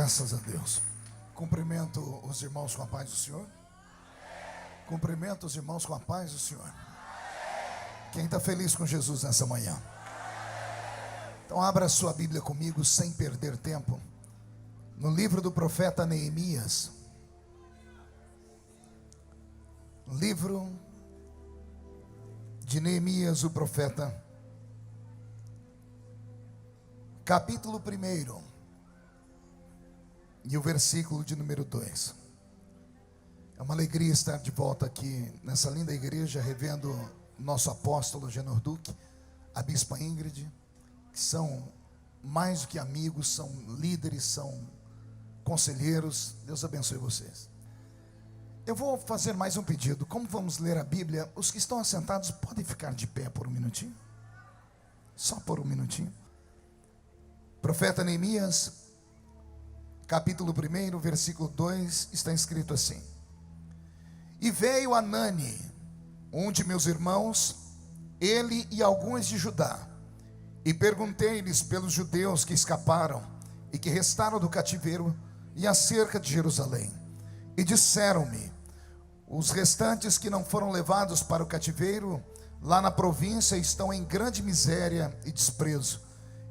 Graças a Deus. Cumprimento os irmãos com a paz do Senhor. Cumprimento os irmãos com a paz do Senhor. Quem está feliz com Jesus nessa manhã? Então abra a sua Bíblia comigo sem perder tempo. No livro do profeta Neemias. Livro de Neemias, o profeta. Capítulo 1. E o versículo de número 2. É uma alegria estar de volta aqui nessa linda igreja, revendo nosso apóstolo Genor Duque, a bispa Ingrid, que são mais do que amigos, são líderes, são conselheiros. Deus abençoe vocês. Eu vou fazer mais um pedido. Como vamos ler a Bíblia, os que estão assentados podem ficar de pé por um minutinho? Só por um minutinho. Profeta Neemias, capítulo 1, versículo 2, está escrito assim: E veio Anani, um de meus irmãos, ele e alguns de Judá, e perguntei-lhes pelos judeus que escaparam e que restaram do cativeiro e acerca de Jerusalém. E disseram-me: os restantes que não foram levados para o cativeiro, lá na província, estão em grande miséria e desprezo,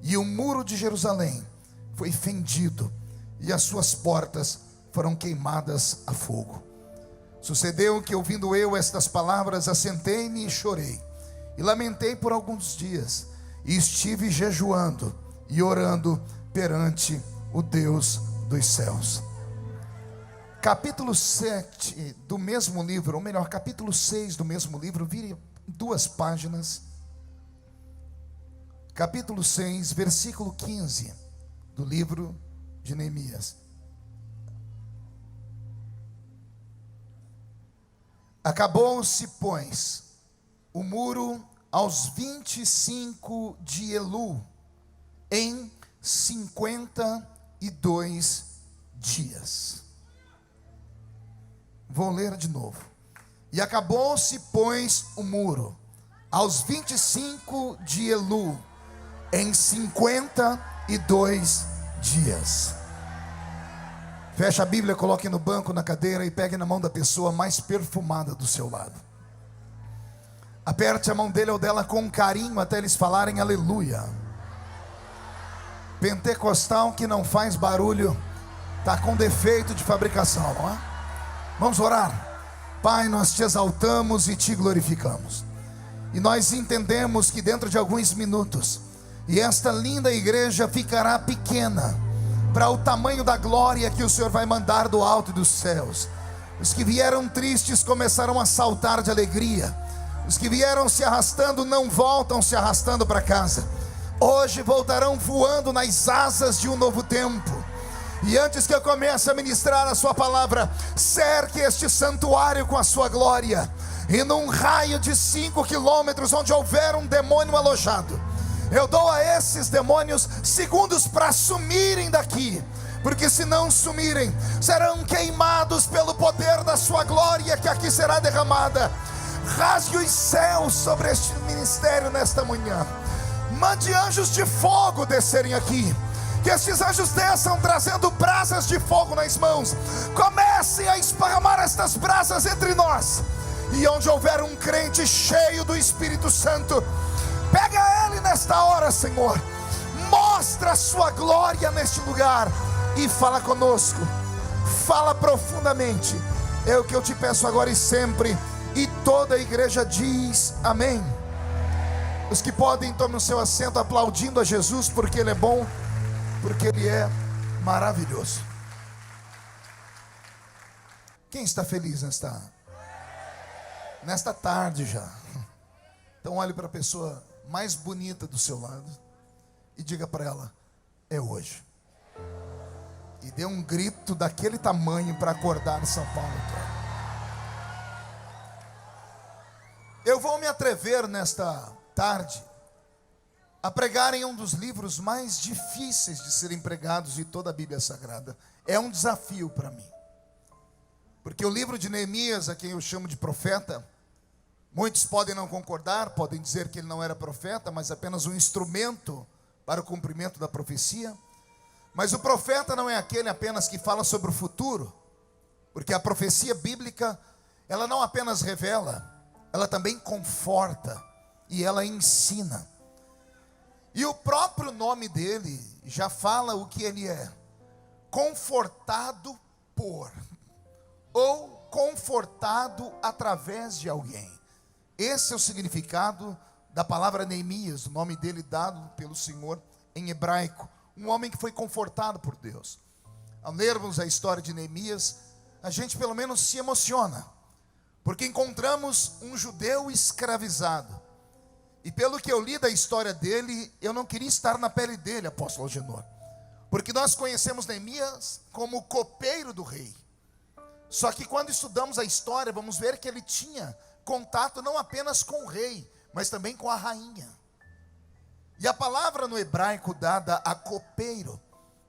e o muro de Jerusalém foi fendido, e as suas portas foram queimadas a fogo. Sucedeu que, ouvindo eu estas palavras, assentei-me e chorei, e lamentei por alguns dias, e estive jejuando e orando perante o Deus dos céus. Capítulo 7 do mesmo livro, ou melhor, capítulo 6 do mesmo livro, vire 2 páginas. Capítulo 6, versículo 15 do livro de Neemias. Acabou-se, pois, o muro aos 25 de Elu, em 52 dias. Vou ler de novo. E acabou-se, pois, o muro aos 25 de Elu, em 52 dias. Feche a Bíblia, coloque no banco, na cadeira, e pegue na mão da pessoa mais perfumada do seu lado. Aperte a mão dele ou dela com carinho até eles falarem aleluia. Pentecostal que não faz barulho está com defeito de fabricação, não é? Vamos orar. Pai, nós te exaltamos e te glorificamos, e nós entendemos que dentro de alguns minutos, e esta linda igreja ficará pequena para o tamanho da glória que o Senhor vai mandar do alto dos céus. Os que vieram tristes começaram a saltar de alegria. Os que vieram se arrastando não voltam se arrastando para casa. Hoje voltarão voando nas asas de um novo tempo. E antes que eu comece a ministrar a sua palavra, cerque este santuário com a sua glória. E num raio de 5 quilômetros, onde houver um demônio alojado, eu dou a esses demônios segundos para sumirem daqui, porque se não sumirem, serão queimados pelo poder da sua glória que aqui será derramada. Rasgue os céus sobre este ministério nesta manhã. Mande anjos de fogo descerem aqui. Que estes anjos desçam trazendo brasas de fogo nas mãos. Comecem a esparramar estas brasas entre nós. E onde houver um crente cheio do Espírito Santo, pega ele nesta hora, Senhor. Mostra a sua glória neste lugar e fala conosco. Fala profundamente. É o que eu te peço agora e sempre. E toda a igreja diz amém. Os que podem, tomem o seu assento aplaudindo a Jesus, porque Ele é bom, porque Ele é maravilhoso. Quem está feliz nesta tarde já? Então olhe para a pessoa mais bonita do seu lado e diga para ela: é hoje. E dê um grito daquele tamanho para acordar São Paulo todo. Eu vou me atrever nesta tarde a pregar em um dos livros mais difíceis de serem pregados de toda a Bíblia Sagrada. É um desafio para mim, porque o livro de Neemias, a quem eu chamo de profeta, muitos podem não concordar, podem dizer que ele não era profeta, mas apenas um instrumento para o cumprimento da profecia. Mas o profeta não é aquele apenas que fala sobre o futuro, porque a profecia bíblica, ela não apenas revela, ela também conforta e ela ensina. E o próprio nome dele já fala o que ele é: confortado por, ou confortado através de alguém. Esse é o significado da palavra Neemias, o nome dele dado pelo Senhor em hebraico. Um homem que foi confortado por Deus. Ao lermos a história de Neemias, a gente pelo menos se emociona, porque encontramos um judeu escravizado. E pelo que eu li da história dele, eu não queria estar na pele dele, apóstolo Agenor, porque nós conhecemos Neemias como o copeiro do rei. Só que quando estudamos a história, vamos ver que ele tinha contato não apenas com o rei, mas também com a rainha. E a palavra no hebraico dada a copeiro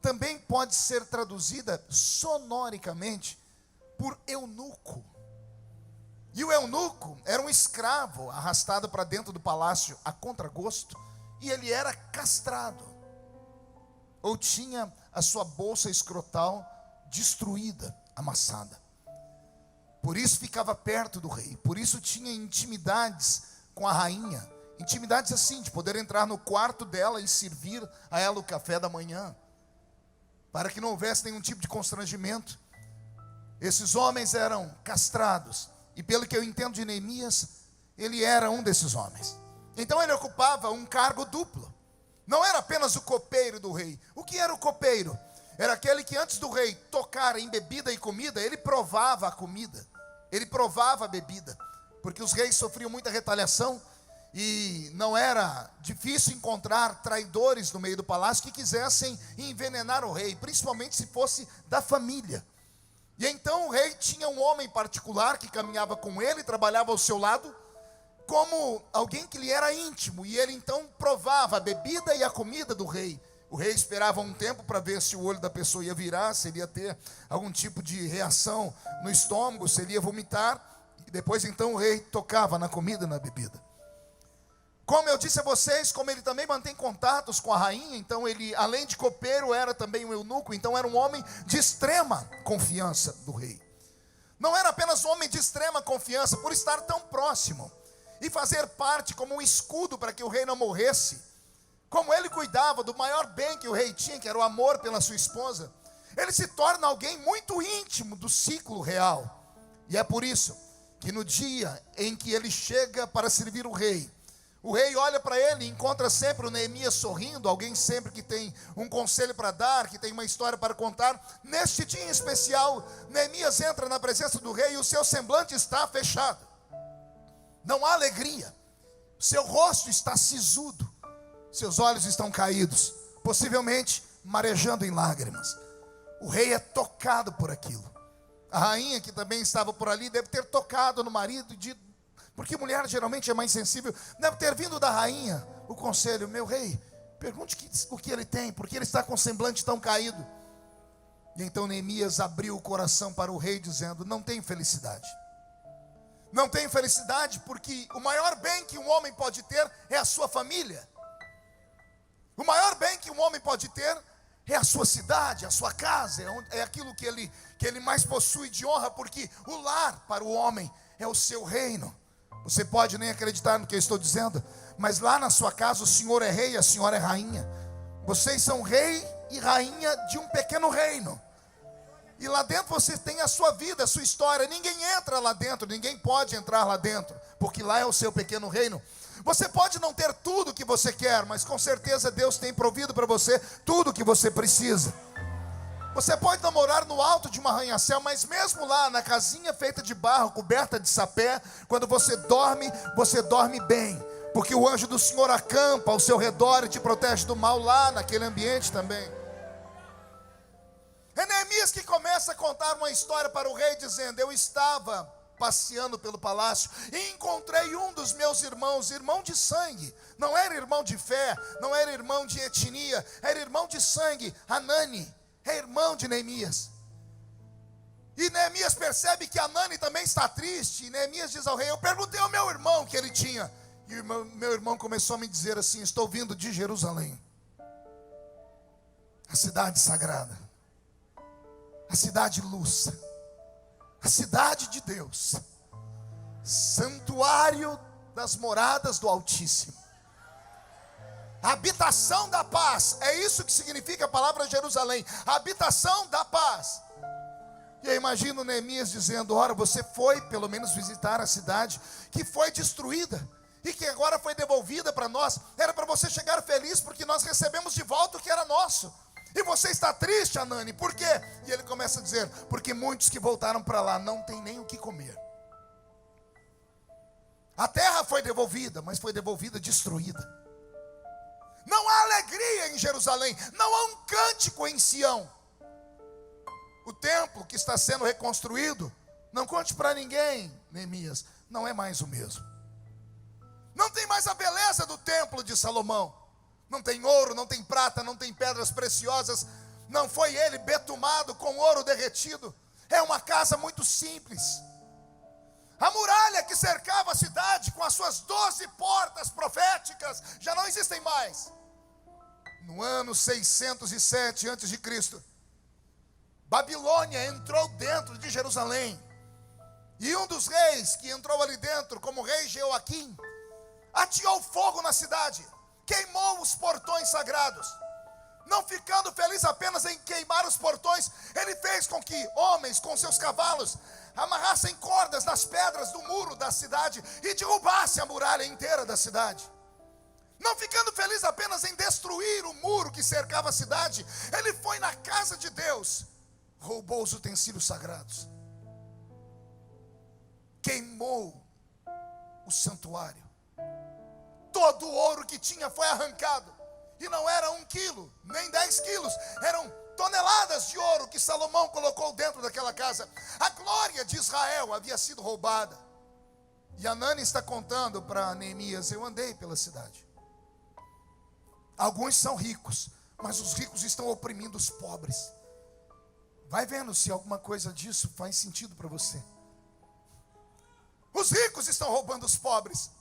também pode ser traduzida sonoricamente por eunuco. E o eunuco era um escravo arrastado para dentro do palácio a contragosto, e ele era castrado, ou tinha a sua bolsa escrotal destruída, amassada. Por isso ficava perto do rei, por isso tinha intimidades com a rainha, intimidades assim, de poder entrar no quarto dela e servir a ela o café da manhã, para que não houvesse nenhum tipo de constrangimento. Esses homens eram castrados, e pelo que eu entendo de Neemias, ele era um desses homens. Então ele ocupava um cargo duplo. Não era apenas o copeiro do rei. O que era o copeiro? Era aquele que antes do rei tocar em bebida e comida, ele provava a comida, ele provava a bebida, porque os reis sofriam muita retaliação, e não era difícil encontrar traidores no meio do palácio que quisessem envenenar o rei, principalmente se fosse da família. E então o rei tinha um homem particular que caminhava com ele, trabalhava ao seu lado, como alguém que lhe era íntimo, e ele então provava a bebida e a comida do rei. O rei esperava um tempo para ver se o olho da pessoa ia virar, se ele ia ter algum tipo de reação no estômago, se ele ia vomitar, e depois então o rei tocava na comida e na bebida. Como eu disse a vocês, como ele também mantém contatos com a rainha, então ele, além de copeiro, era também um eunuco, então era um homem de extrema confiança do rei. Não era apenas um homem de extrema confiança por estar tão próximo e fazer parte como um escudo para que o rei não morresse. Como ele cuidava do maior bem que o rei tinha, que era o amor pela sua esposa, ele se torna alguém muito íntimo do ciclo real. E é por isso que no dia em que ele chega para servir o rei olha para ele e encontra sempre o Neemias sorrindo, alguém sempre que tem um conselho para dar, que tem uma história para contar. Neste dia em especial, Neemias entra na presença do rei e o seu semblante está fechado. Não há alegria, seu rosto está sisudo, seus olhos estão caídos, possivelmente marejando em lágrimas. O rei é tocado por aquilo. A rainha, que também estava por ali, deve ter tocado no marido, porque mulher geralmente é mais sensível, deve ter vindo da rainha o conselho: meu rei, pergunte o que ele tem, porque ele está com o semblante tão caído. E então Neemias abriu o coração para o rei, dizendo: não tem felicidade. Não tem felicidade, porque o maior bem que um homem pode ter é a sua família. O maior bem que um homem pode ter é a sua cidade, a sua casa, é aquilo que ele mais possui de honra, porque o lar para o homem é o seu reino. Você pode nem acreditar no que eu estou dizendo, mas lá na sua casa o senhor é rei, a senhora é rainha. Vocês são rei e rainha de um pequeno reino. E lá dentro você tem a sua vida, a sua história. Ninguém entra lá dentro, ninguém pode entrar lá dentro, porque lá é o seu pequeno reino. Você pode não ter tudo o que você quer, mas com certeza Deus tem provido para você tudo o que você precisa. Você pode não morar no alto de um arranha-céu, mas mesmo lá na casinha feita de barro, coberta de sapé, quando você dorme bem, porque o anjo do Senhor acampa ao seu redor e te protege do mal lá naquele ambiente também. É Neemias que começa a contar uma história para o rei, dizendo: eu estava passeando pelo palácio e encontrei um dos meus irmãos, irmão de sangue. Não era irmão de fé, não era irmão de etnia, era irmão de sangue. Hanani é irmão de Neemias. E Neemias percebe que Hanani também está triste. E Neemias diz ao rei: eu perguntei ao meu irmão o que ele tinha. E meu irmão começou a me dizer assim: estou vindo de Jerusalém. A cidade sagrada, a cidade luz, a cidade de Deus, santuário das moradas do Altíssimo, a habitação da paz. É isso que significa a palavra Jerusalém, a habitação da paz. E eu imagino Neemias dizendo: ora, você foi pelo menos visitar a cidade que foi destruída e que agora foi devolvida para nós. Era para você chegar feliz porque nós recebemos de volta o que era nosso. E você está triste, Hanani, por quê? E ele começa a dizer: porque muitos que voltaram para lá não têm nem o que comer. A terra foi devolvida, mas foi devolvida destruída. Não há alegria em Jerusalém, não há um cântico em Sião. O templo que está sendo reconstruído, não conte para ninguém, Neemias, não é mais o mesmo. Não tem mais a beleza do templo de Salomão. Não tem ouro, não tem prata, não tem pedras preciosas. Não foi ele betumado com ouro derretido. É uma casa muito simples. A muralha que cercava a cidade com as suas 12 portas proféticas já não existem mais. No ano 607 a.C., Babilônia entrou dentro de Jerusalém. E um dos reis que entrou ali dentro, como rei Jeoaquim, ateou fogo na cidade, queimou os portões sagrados. Não ficando feliz apenas em queimar os portões, ele fez com que homens com seus cavalos amarrassem cordas nas pedras do muro da cidade e derrubassem a muralha inteira da cidade. Não ficando feliz apenas em destruir o muro que cercava a cidade, ele foi na casa de Deus, roubou os utensílios sagrados, queimou o santuário. Todo o ouro que tinha foi arrancado. E não era 1 quilo, nem 10 quilos. Eram toneladas de ouro que Salomão colocou dentro daquela casa. A glória de Israel havia sido roubada. E Hanani está contando para Neemias: eu andei pela cidade. Alguns são ricos, mas os ricos estão oprimindo os pobres. Vai vendo se alguma coisa disso faz sentido para você. Os ricos estão roubando os pobres.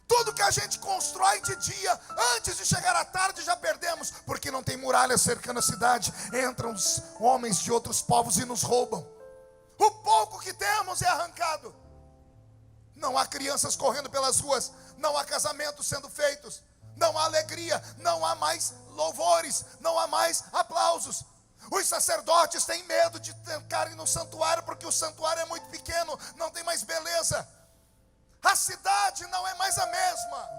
Tudo que a gente constrói de dia, antes de chegar à tarde já perdemos, porque não tem muralha cercando a cidade. Entram os homens de outros povos e nos roubam. O pouco que temos é arrancado. Não há crianças correndo pelas ruas, não há casamentos sendo feitos, não há alegria, não há mais louvores, não há mais aplausos. Os sacerdotes têm medo de ficarem no santuário, porque o santuário é muito pequeno, não tem mais beleza. A cidade não é mais a mesma.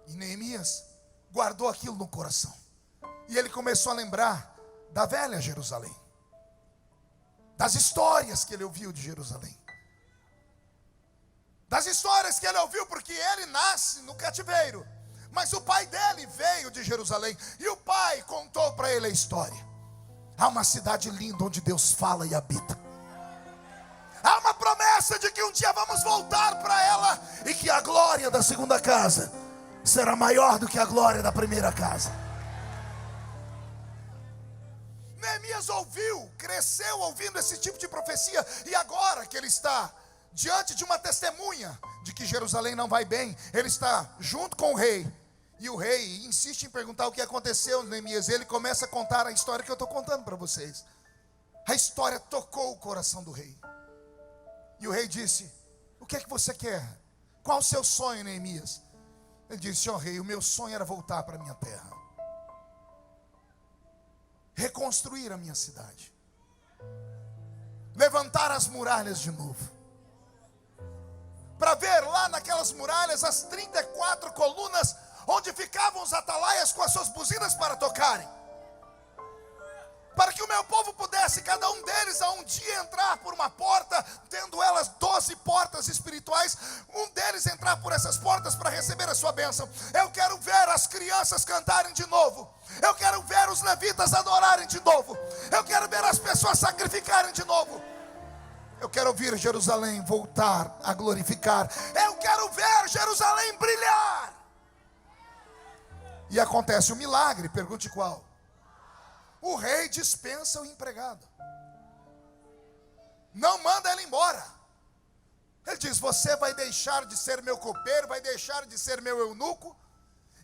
E Neemias guardou aquilo no coração. E ele começou a lembrar da velha Jerusalém, das histórias que ele ouviu de Jerusalém, das histórias que ele ouviu, porque ele nasce no cativeiro, mas o pai dele veio de Jerusalém, e o pai contou para ele a história. Há uma cidade linda onde Deus fala e habita. Há uma promessa de que um dia vamos voltar para ela, e que a glória da segunda casa será maior do que a glória da primeira casa. Neemias ouviu, cresceu ouvindo esse tipo de profecia, e agora que ele está diante de uma testemunha de que Jerusalém não vai bem, ele está junto com o rei, e o rei insiste em perguntar o que aconteceu, Neemias. Ele começa a contar a história que eu estou contando para vocês. A história tocou o coração do rei. E o rei disse: o que é que você quer? Qual o seu sonho, Neemias? Ele disse: ó rei, o meu sonho era voltar para a minha terra, reconstruir a minha cidade, levantar as muralhas de novo, para ver lá naquelas muralhas as 34 colunas onde ficavam os atalaias com as suas buzinas para tocarem, para que o meu povo pudesse, cada um deles, a um dia entrar por uma porta, tendo elas 12 portas espirituais, um deles entrar por essas portas para receber a sua bênção. Eu quero ver as crianças cantarem de novo, eu quero ver os levitas adorarem de novo, eu quero ver as pessoas sacrificarem de novo, eu quero ver Jerusalém voltar a glorificar, eu quero ver Jerusalém brilhar. E acontece um milagre, pergunte qual? O rei dispensa o empregado, não manda ele embora. Ele diz: você vai deixar de ser meu copeiro, vai deixar de ser meu eunuco,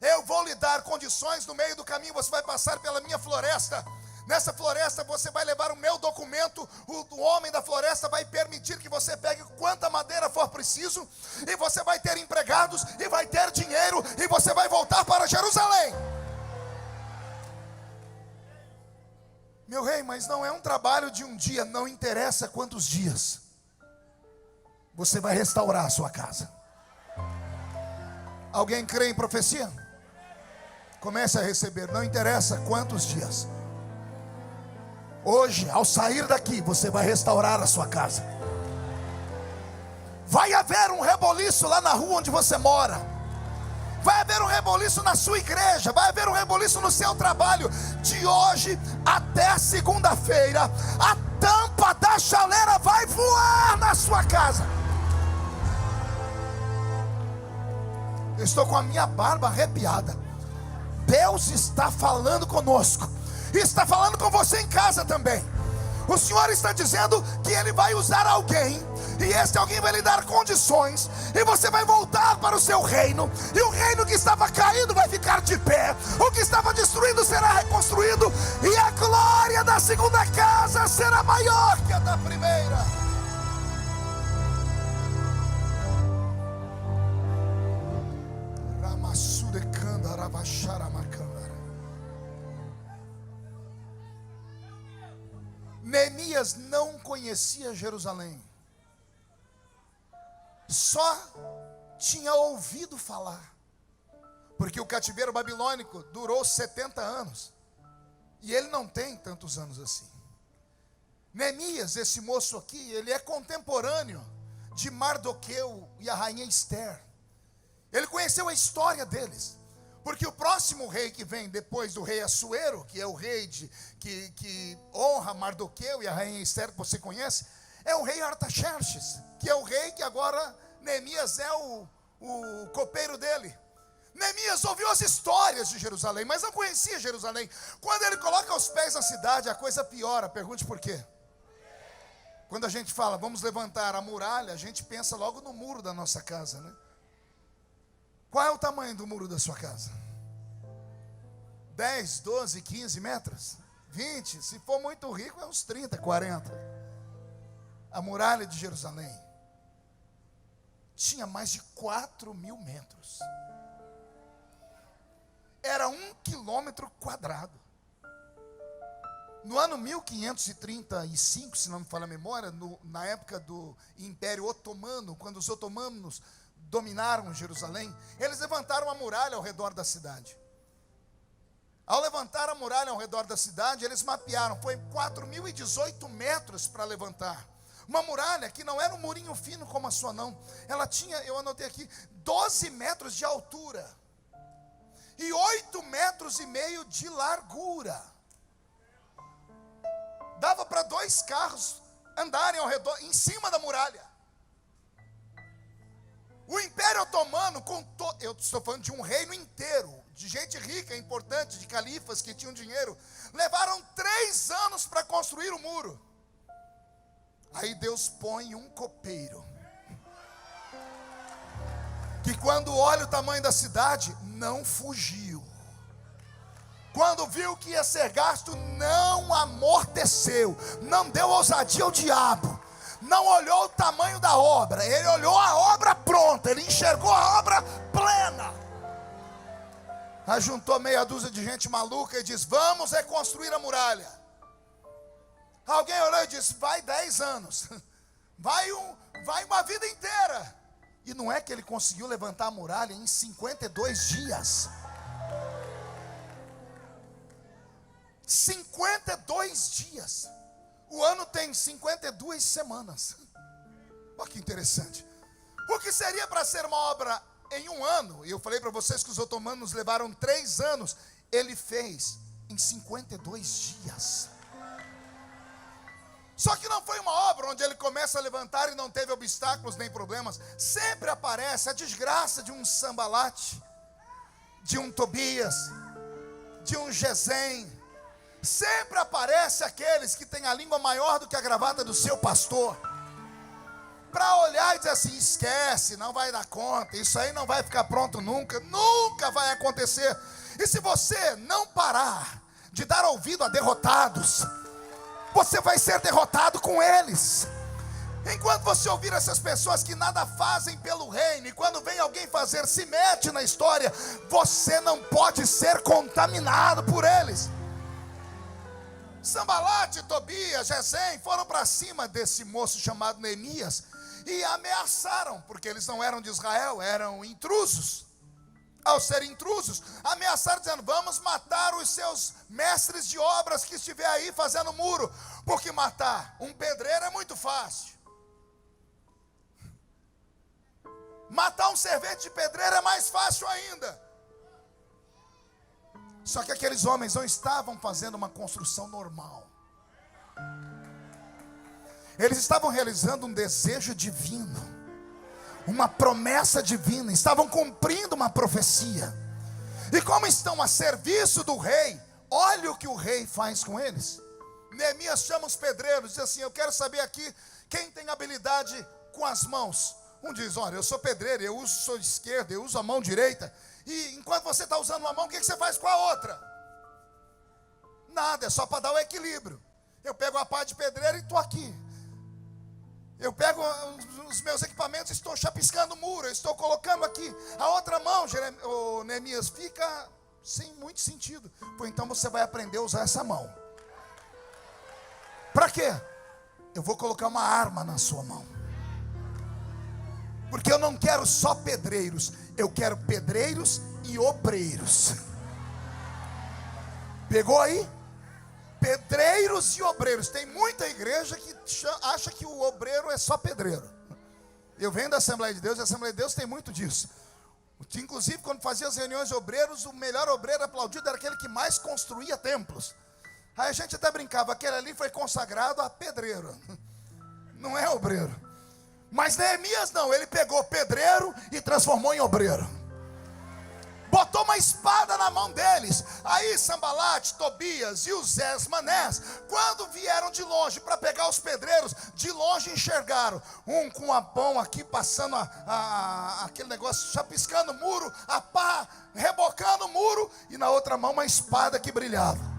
Eu vou lhe dar condições no meio do caminho, você vai passar pela minha floresta. Nessa floresta você vai levar o meu documento. O homem da floresta vai permitir que você pegue quanta madeira for preciso. E você vai ter empregados, e vai ter dinheiro, e você vai voltar para Jerusalém. Meu rei, mas não é um trabalho de um dia. Não interessa quantos dias. Você vai restaurar a sua casa. Alguém crê em profecia? Comece a receber, não interessa quantos dias. Hoje, ao sair daqui, você vai restaurar a sua casa. Vai haver um reboliço lá na rua onde você mora. Vai haver um reboliço na sua igreja. Vai haver um reboliço no seu trabalho. De hoje até segunda-feira, a tampa da chaleira vai voar na sua casa. Eu estou com a minha barba arrepiada. Deus está falando conosco, e está falando com você em casa também. O Senhor está dizendo que Ele vai usar alguém, e este alguém vai lhe dar condições, e você vai voltar para o seu reino, e o reino que estava caído vai ficar de pé, o que estava destruído será reconstruído, e a glória da segunda casa será maior que a da primeira. Neemias não conhecia Jerusalém, só tinha ouvido falar, porque o cativeiro babilônico durou 70 anos, e ele não tem tantos anos assim. Neemias, esse moço aqui, ele é contemporâneo de Mardoqueu e a rainha Esther. Ele conheceu a história deles, porque o próximo rei que vem depois do rei Assuero, que é o rei que honra Mardoqueu e a rainha Esther, que você conhece, é o rei Artaxerxes, que é o rei que agora Neemias é o copeiro dele. Neemias ouviu as histórias de Jerusalém, mas não conhecia Jerusalém. Quando ele coloca os pés na cidade, a coisa piora. Pergunte por quê. Quando a gente fala, vamos levantar a muralha, a gente pensa logo no muro da nossa casa, né? Qual é o tamanho do muro da sua casa? 10, 12, 15 metros? 20, se for muito rico é uns 30, 40. A muralha de Jerusalém tinha mais de 4.000 metros. Era 1 quilômetro quadrado. No ano 1535, se não me falha a memória, na época do Império Otomano, quando os otomanos dominaram Jerusalém, eles levantaram uma muralha ao redor da cidade. Ao levantar a muralha ao redor da cidade, eles mapearam, foi 4.018 metros para levantar. Uma muralha que não era um murinho fino como a sua não. Ela tinha, eu anotei aqui, 12 metros de altura e 8,5 metros de largura. Dava para 2 carros andarem ao redor, em cima da muralha. O Império Otomano, eu estou falando de um reino inteiro, de gente rica, importante, de califas que tinham dinheiro, levaram 3 anos para construir o muro. Aí Deus põe um copeiro, que quando olha o tamanho da cidade, não fugiu. Quando viu que ia ser gasto, não amorteceu, não deu ousadia ao diabo. Não olhou o tamanho da obra, ele olhou a obra pronta, ele enxergou a obra plena. Aí juntou meia dúzia de gente maluca e disse, vamos reconstruir a muralha. Alguém olhou e disse, vai 10 anos, vai uma vida inteira. E não é que ele conseguiu levantar a muralha em 52 dias. 52 dias. O ano tem 52 semanas. Olha que interessante. O que seria para ser uma obra em um ano, e eu falei para vocês que os otomanos levaram 3 anos, ele fez em 52 dias. Só que não foi uma obra onde ele começa a levantar e não teve obstáculos nem problemas. Sempre aparece a desgraça de um Sambalate, de um Tobias, de um Gesem. Sempre aparece aqueles que têm a língua maior do que a gravata do seu pastor. para olhar e dizer assim: esquece, não vai dar conta, isso aí não vai ficar pronto nunca, nunca vai acontecer. E se você não parar de dar ouvido a derrotados, você vai ser derrotado com eles. Enquanto você ouvir essas pessoas que nada fazem pelo reino, e quando vem alguém fazer, se mete na história, você não pode ser contaminado por eles. Sambalate, Tobias, Gesem foram para cima desse moço chamado Neemias e ameaçaram, porque eles não eram de Israel, eram intrusos. Ao serem intrusos, ameaçaram dizendo: vamos matar os seus mestres de obras que estiver aí fazendo muro, porque matar um pedreiro é muito fácil. Matar um servente de pedreiro é mais fácil ainda. Só que aqueles homens não estavam fazendo uma construção normal. Eles estavam realizando um desejo divino, uma promessa divina, estavam cumprindo uma profecia. E como estão a serviço do rei, olha o que o rei faz com eles. Neemias chama os pedreiros, diz assim: eu quero saber aqui quem tem habilidade com as mãos. Um diz: olha, eu sou pedreiro, eu uso a esquerda, eu uso a mão direita. E enquanto você está usando uma mão, o que você faz com a outra? Nada, é só para dar o equilíbrio. Eu pego a pá de pedreiro e estou aqui. Eu pego os meus equipamentos e estou chapiscando o muro, eu estou colocando aqui. A outra mão, Neemias, fica sem muito sentido. Pois então você vai aprender a usar essa mão. Para quê? Eu vou colocar uma arma na sua mão. Porque eu não quero só pedreiros, eu quero pedreiros e obreiros. Pegou aí? Pedreiros e obreiros. Tem muita igreja que acha que o obreiro é só pedreiro. Eu venho da Assembleia de Deus, e a Assembleia de Deus tem muito disso. Inclusive, quando fazia as reuniões de obreiros, o melhor obreiro aplaudido era aquele que mais construía templos. Aí a gente até brincava: aquele ali foi consagrado a pedreiro, não é obreiro. Mas Neemias não, ele pegou pedreiro e transformou em obreiro. Botou uma espada na mão deles. Aí Sambalate, Tobias e os Manés, quando vieram de longe para pegar os pedreiros, de longe enxergaram um com a mão aqui passando aquele negócio, chapiscando o muro, a pá, rebocando o muro, e na outra mão uma espada que brilhava.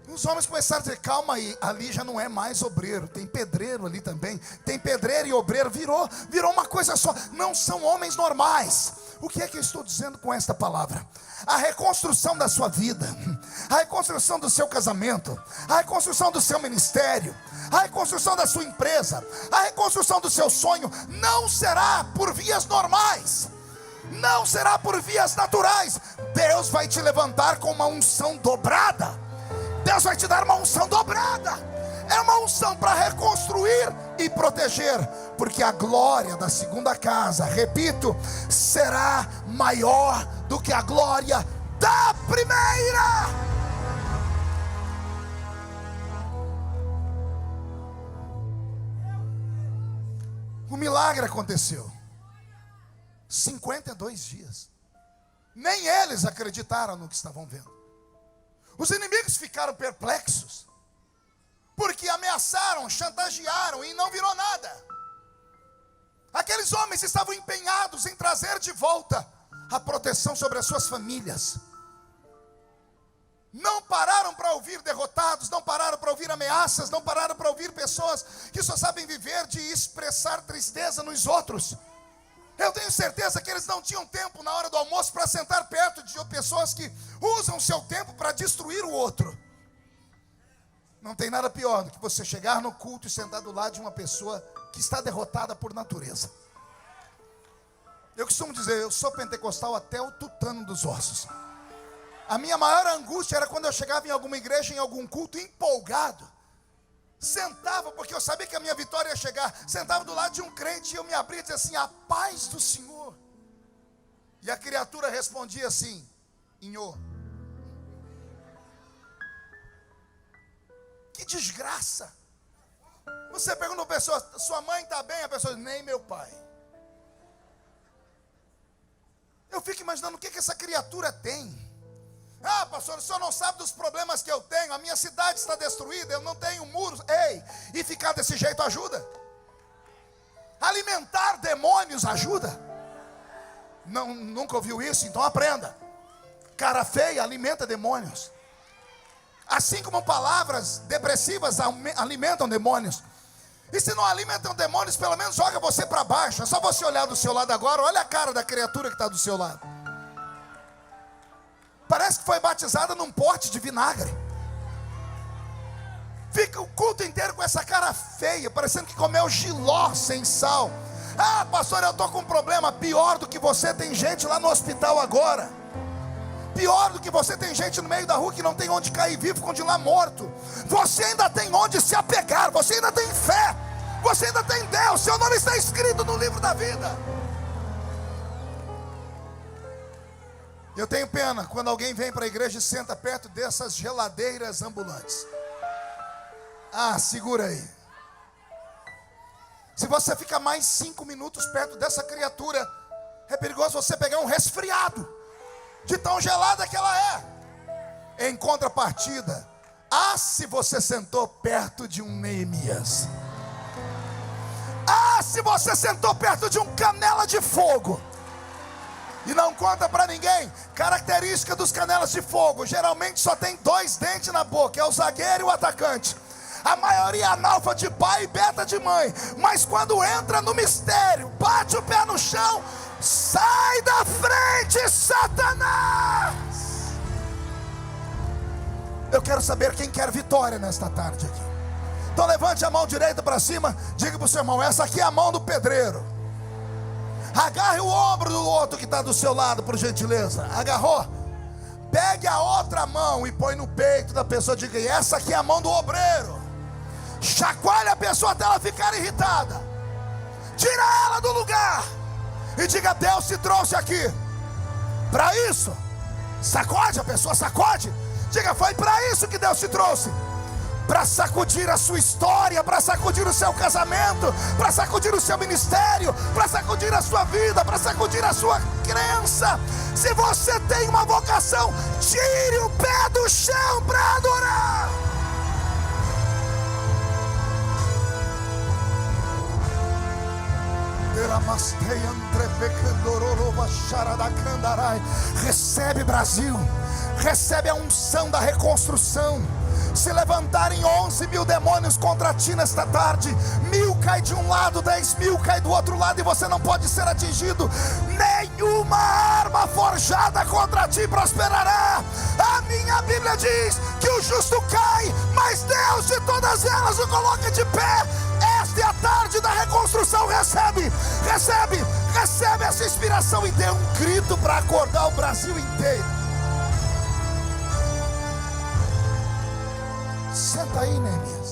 Os homens começaram a dizer: calma aí, ali já não é mais obreiro, tem pedreiro ali também. Tem pedreiro e obreiro, virou uma coisa só. Não são homens normais. O que é que eu estou dizendo com esta palavra? A reconstrução da sua vida, a reconstrução do seu casamento, a reconstrução do seu ministério, a reconstrução da sua empresa, a reconstrução do seu sonho, não será por vias normais, não será por vias naturais. Deus vai te levantar com uma unção dobrada. Deus vai te dar uma unção dobrada. É uma unção para reconstruir e proteger. Porque a glória da segunda casa, repito, será maior do que a glória da primeira. O milagre aconteceu. 52 dias. Nem eles acreditaram no que estavam vendo. Os inimigos ficaram perplexos, porque ameaçaram, chantagearam e não virou nada. Aqueles homens estavam empenhados em trazer de volta a proteção sobre as suas famílias. Não pararam para ouvir derrotados, não pararam para ouvir ameaças, não pararam para ouvir pessoas que só sabem viver de expressar tristeza nos outros. Eu tenho certeza que eles não tinham tempo na hora do almoço para sentar perto de pessoas que usam o seu tempo para destruir o outro. Não tem nada pior do que você chegar no culto e sentar do lado de uma pessoa que está derrotada por natureza. Eu costumo dizer: eu sou pentecostal até o tutano dos ossos. A minha maior angústia era quando eu chegava em alguma igreja, em algum culto, empolgado. Sentava, porque eu sabia que a minha vitória ia chegar. Sentava do lado de um crente e eu me abria e dizia assim: a paz do Senhor. E a criatura respondia assim: Inhô. Que desgraça. Você pergunta a pessoa: sua mãe está bem? A pessoa diz: nem meu pai. Eu fico imaginando o que essa criatura tem. Ah, pastor, o senhor não sabe dos problemas que eu tenho. A minha cidade está destruída, eu não tenho muros. Ei, e ficar desse jeito ajuda? Alimentar demônios ajuda? Não, nunca ouviu isso? Então aprenda. Cara feia alimenta demônios. Assim como palavras depressivas alimentam demônios. E se não alimentam demônios, pelo menos joga você para baixo. É só você olhar do seu lado agora. Olha a cara da criatura que está do seu lado. Parece que foi batizada num pote de vinagre. Fica o culto inteiro com essa cara feia, parecendo que comeu jiló sem sal. Ah, pastor, eu estou com um problema. Pior do que você, tem gente lá no hospital agora. Pior do que você, tem gente no meio da rua que não tem onde cair vivo, continuar morto. Você ainda tem onde se apegar. Você ainda tem fé. Você ainda tem Deus. Seu nome está escrito no livro da vida. Eu tenho pena quando alguém vem para a igreja e senta perto dessas geladeiras ambulantes. Ah, segura aí. Se você ficar mais 5 minutos perto dessa criatura, é perigoso você pegar um resfriado, de tão gelada que ela é. Em contrapartida, se você sentou perto de um Neemias. Se você sentou perto de um canela de fogo. E não conta para ninguém. Característica dos canelas de fogo: geralmente só tem 2 dentes na boca, é o zagueiro e o atacante. A maioria é analfa de pai e beta de mãe. Mas quando entra no mistério, bate o pé no chão, sai da frente, Satanás. Eu quero saber quem quer vitória nesta tarde aqui. Então levante a mão direita para cima. Diga para o seu irmão: essa aqui é a mão do pedreiro. Agarre o ombro do outro que está do seu lado, por gentileza. Agarrou? Pegue a outra mão e põe no peito da pessoa. Diga: essa aqui é a mão do obreiro. Chacoalhe a pessoa até ela ficar irritada. Tira ela do lugar e diga: Deus te trouxe aqui para isso. Sacode a pessoa, sacode. Diga: foi para isso que Deus te trouxe. Para sacudir a sua história, para sacudir o seu casamento, para sacudir o seu ministério, para sacudir a sua vida, para sacudir a sua crença. Se você tem uma vocação, tire o pé do chão para adorar. Recebe, Brasil, recebe a unção da reconstrução. Se levantarem 11.000 demônios contra ti nesta tarde, 1.000 cai de um lado, 10.000 cai do outro lado, e você não pode ser atingido. Nenhuma arma forjada contra ti prosperará. A minha Bíblia diz que o justo cai, mas Deus de todas elas o coloca de pé. Esta é a tarde da reconstrução. Recebe essa inspiração e dê um grito para acordar o Brasil inteiro. Senta aí, Neemias.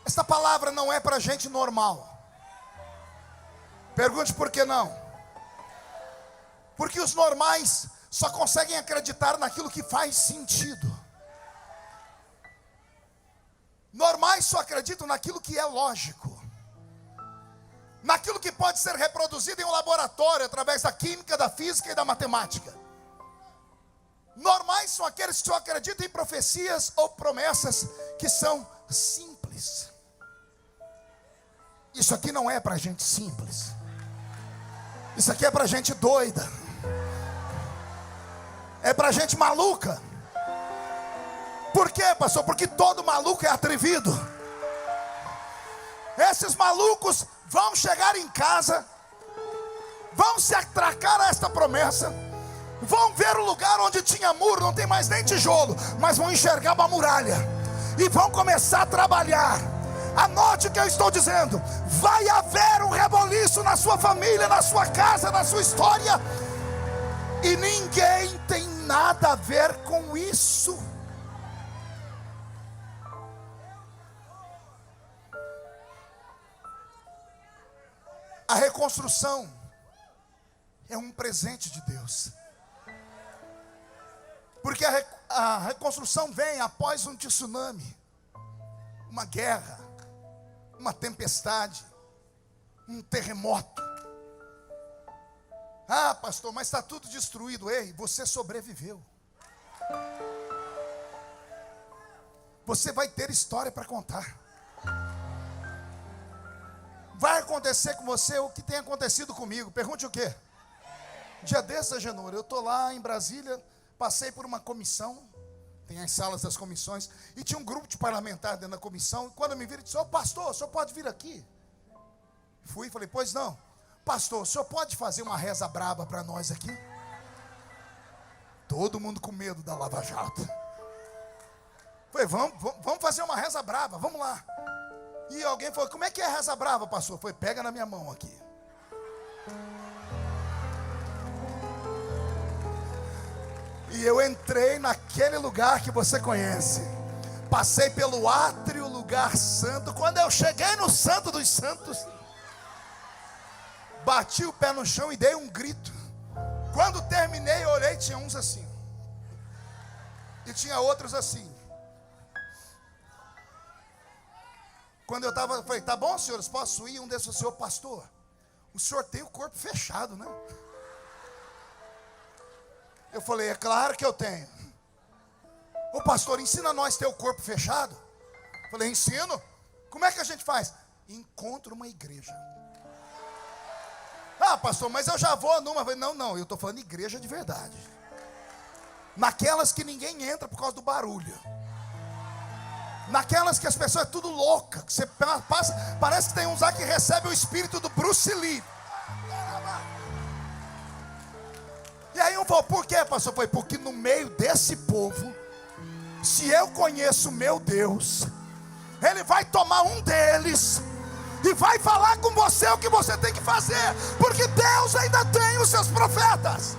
Esta palavra não é para gente normal. Pergunte por que não. Porque os normais só conseguem acreditar naquilo que faz sentido. Normais só acreditam naquilo que é lógico, naquilo que pode ser reproduzido em um laboratório através da química, da física e da matemática. Normais são aqueles que só acreditam em profecias ou promessas que são simples. Isso aqui não é para gente simples. Isso aqui é para gente doida. É para gente maluca. Por quê, pastor? Porque todo maluco é atrevido. Esses malucos vão chegar em casa, vão se atracar a esta promessa, vão ver o lugar onde tinha muro, não tem mais nem tijolo, mas vão enxergar uma muralha e vão começar a trabalhar. Anote o que eu estou dizendo: vai haver um reboliço na sua família, na sua casa, na sua história, e ninguém tem nada a ver com isso. A reconstrução é um presente de Deus. Porque a reconstrução vem após um tsunami, uma guerra, uma tempestade, um terremoto. Ah, pastor, mas está tudo destruído. Ei, você sobreviveu. Você vai ter história para contar. Vai acontecer com você o que tem acontecido comigo. Pergunte o quê? Dia desse, Agenor, eu estou lá em Brasília, passei por uma comissão, tem as salas das comissões, e tinha um grupo de parlamentares dentro da comissão, e quando eu me viram, disse: ô pastor, o senhor pode vir aqui? Fui e falei: pois não. Pastor, o senhor pode fazer uma reza braba para nós aqui? Todo mundo com medo da Lava Jato. Falei: vamos fazer uma reza brava, vamos lá. E alguém falou: como é que é a reza brava, pastor? Foi: pega na minha mão aqui. E eu entrei naquele lugar que você conhece. Passei pelo átrio, lugar santo. Quando eu cheguei no Santo dos Santos, bati o pé no chão e dei um grito. Quando terminei, eu olhei, tinha uns assim. E tinha outros assim. Quando eu estava, falei: tá bom, senhores, posso ir? Um desses: o senhor, pastor, o senhor tem o corpo fechado, né? Eu falei: é claro que eu tenho. Ô pastor, ensina nós a ter o corpo fechado. Eu falei: ensino. Como é que a gente faz? Encontra uma igreja. Ah, pastor, mas eu já vou numa. Eu falei: não, eu estou falando igreja de verdade. Naquelas que ninguém entra por causa do barulho. Naquelas que as pessoas é tudo louca, que você passa, parece que tem uns lá que recebe o espírito do Bruce Lee. E aí eu falo: por quê, pastor? Foi: porque no meio desse povo, se eu conheço o meu Deus, Ele vai tomar um deles e vai falar com você o que você tem que fazer, porque Deus ainda tem os seus profetas.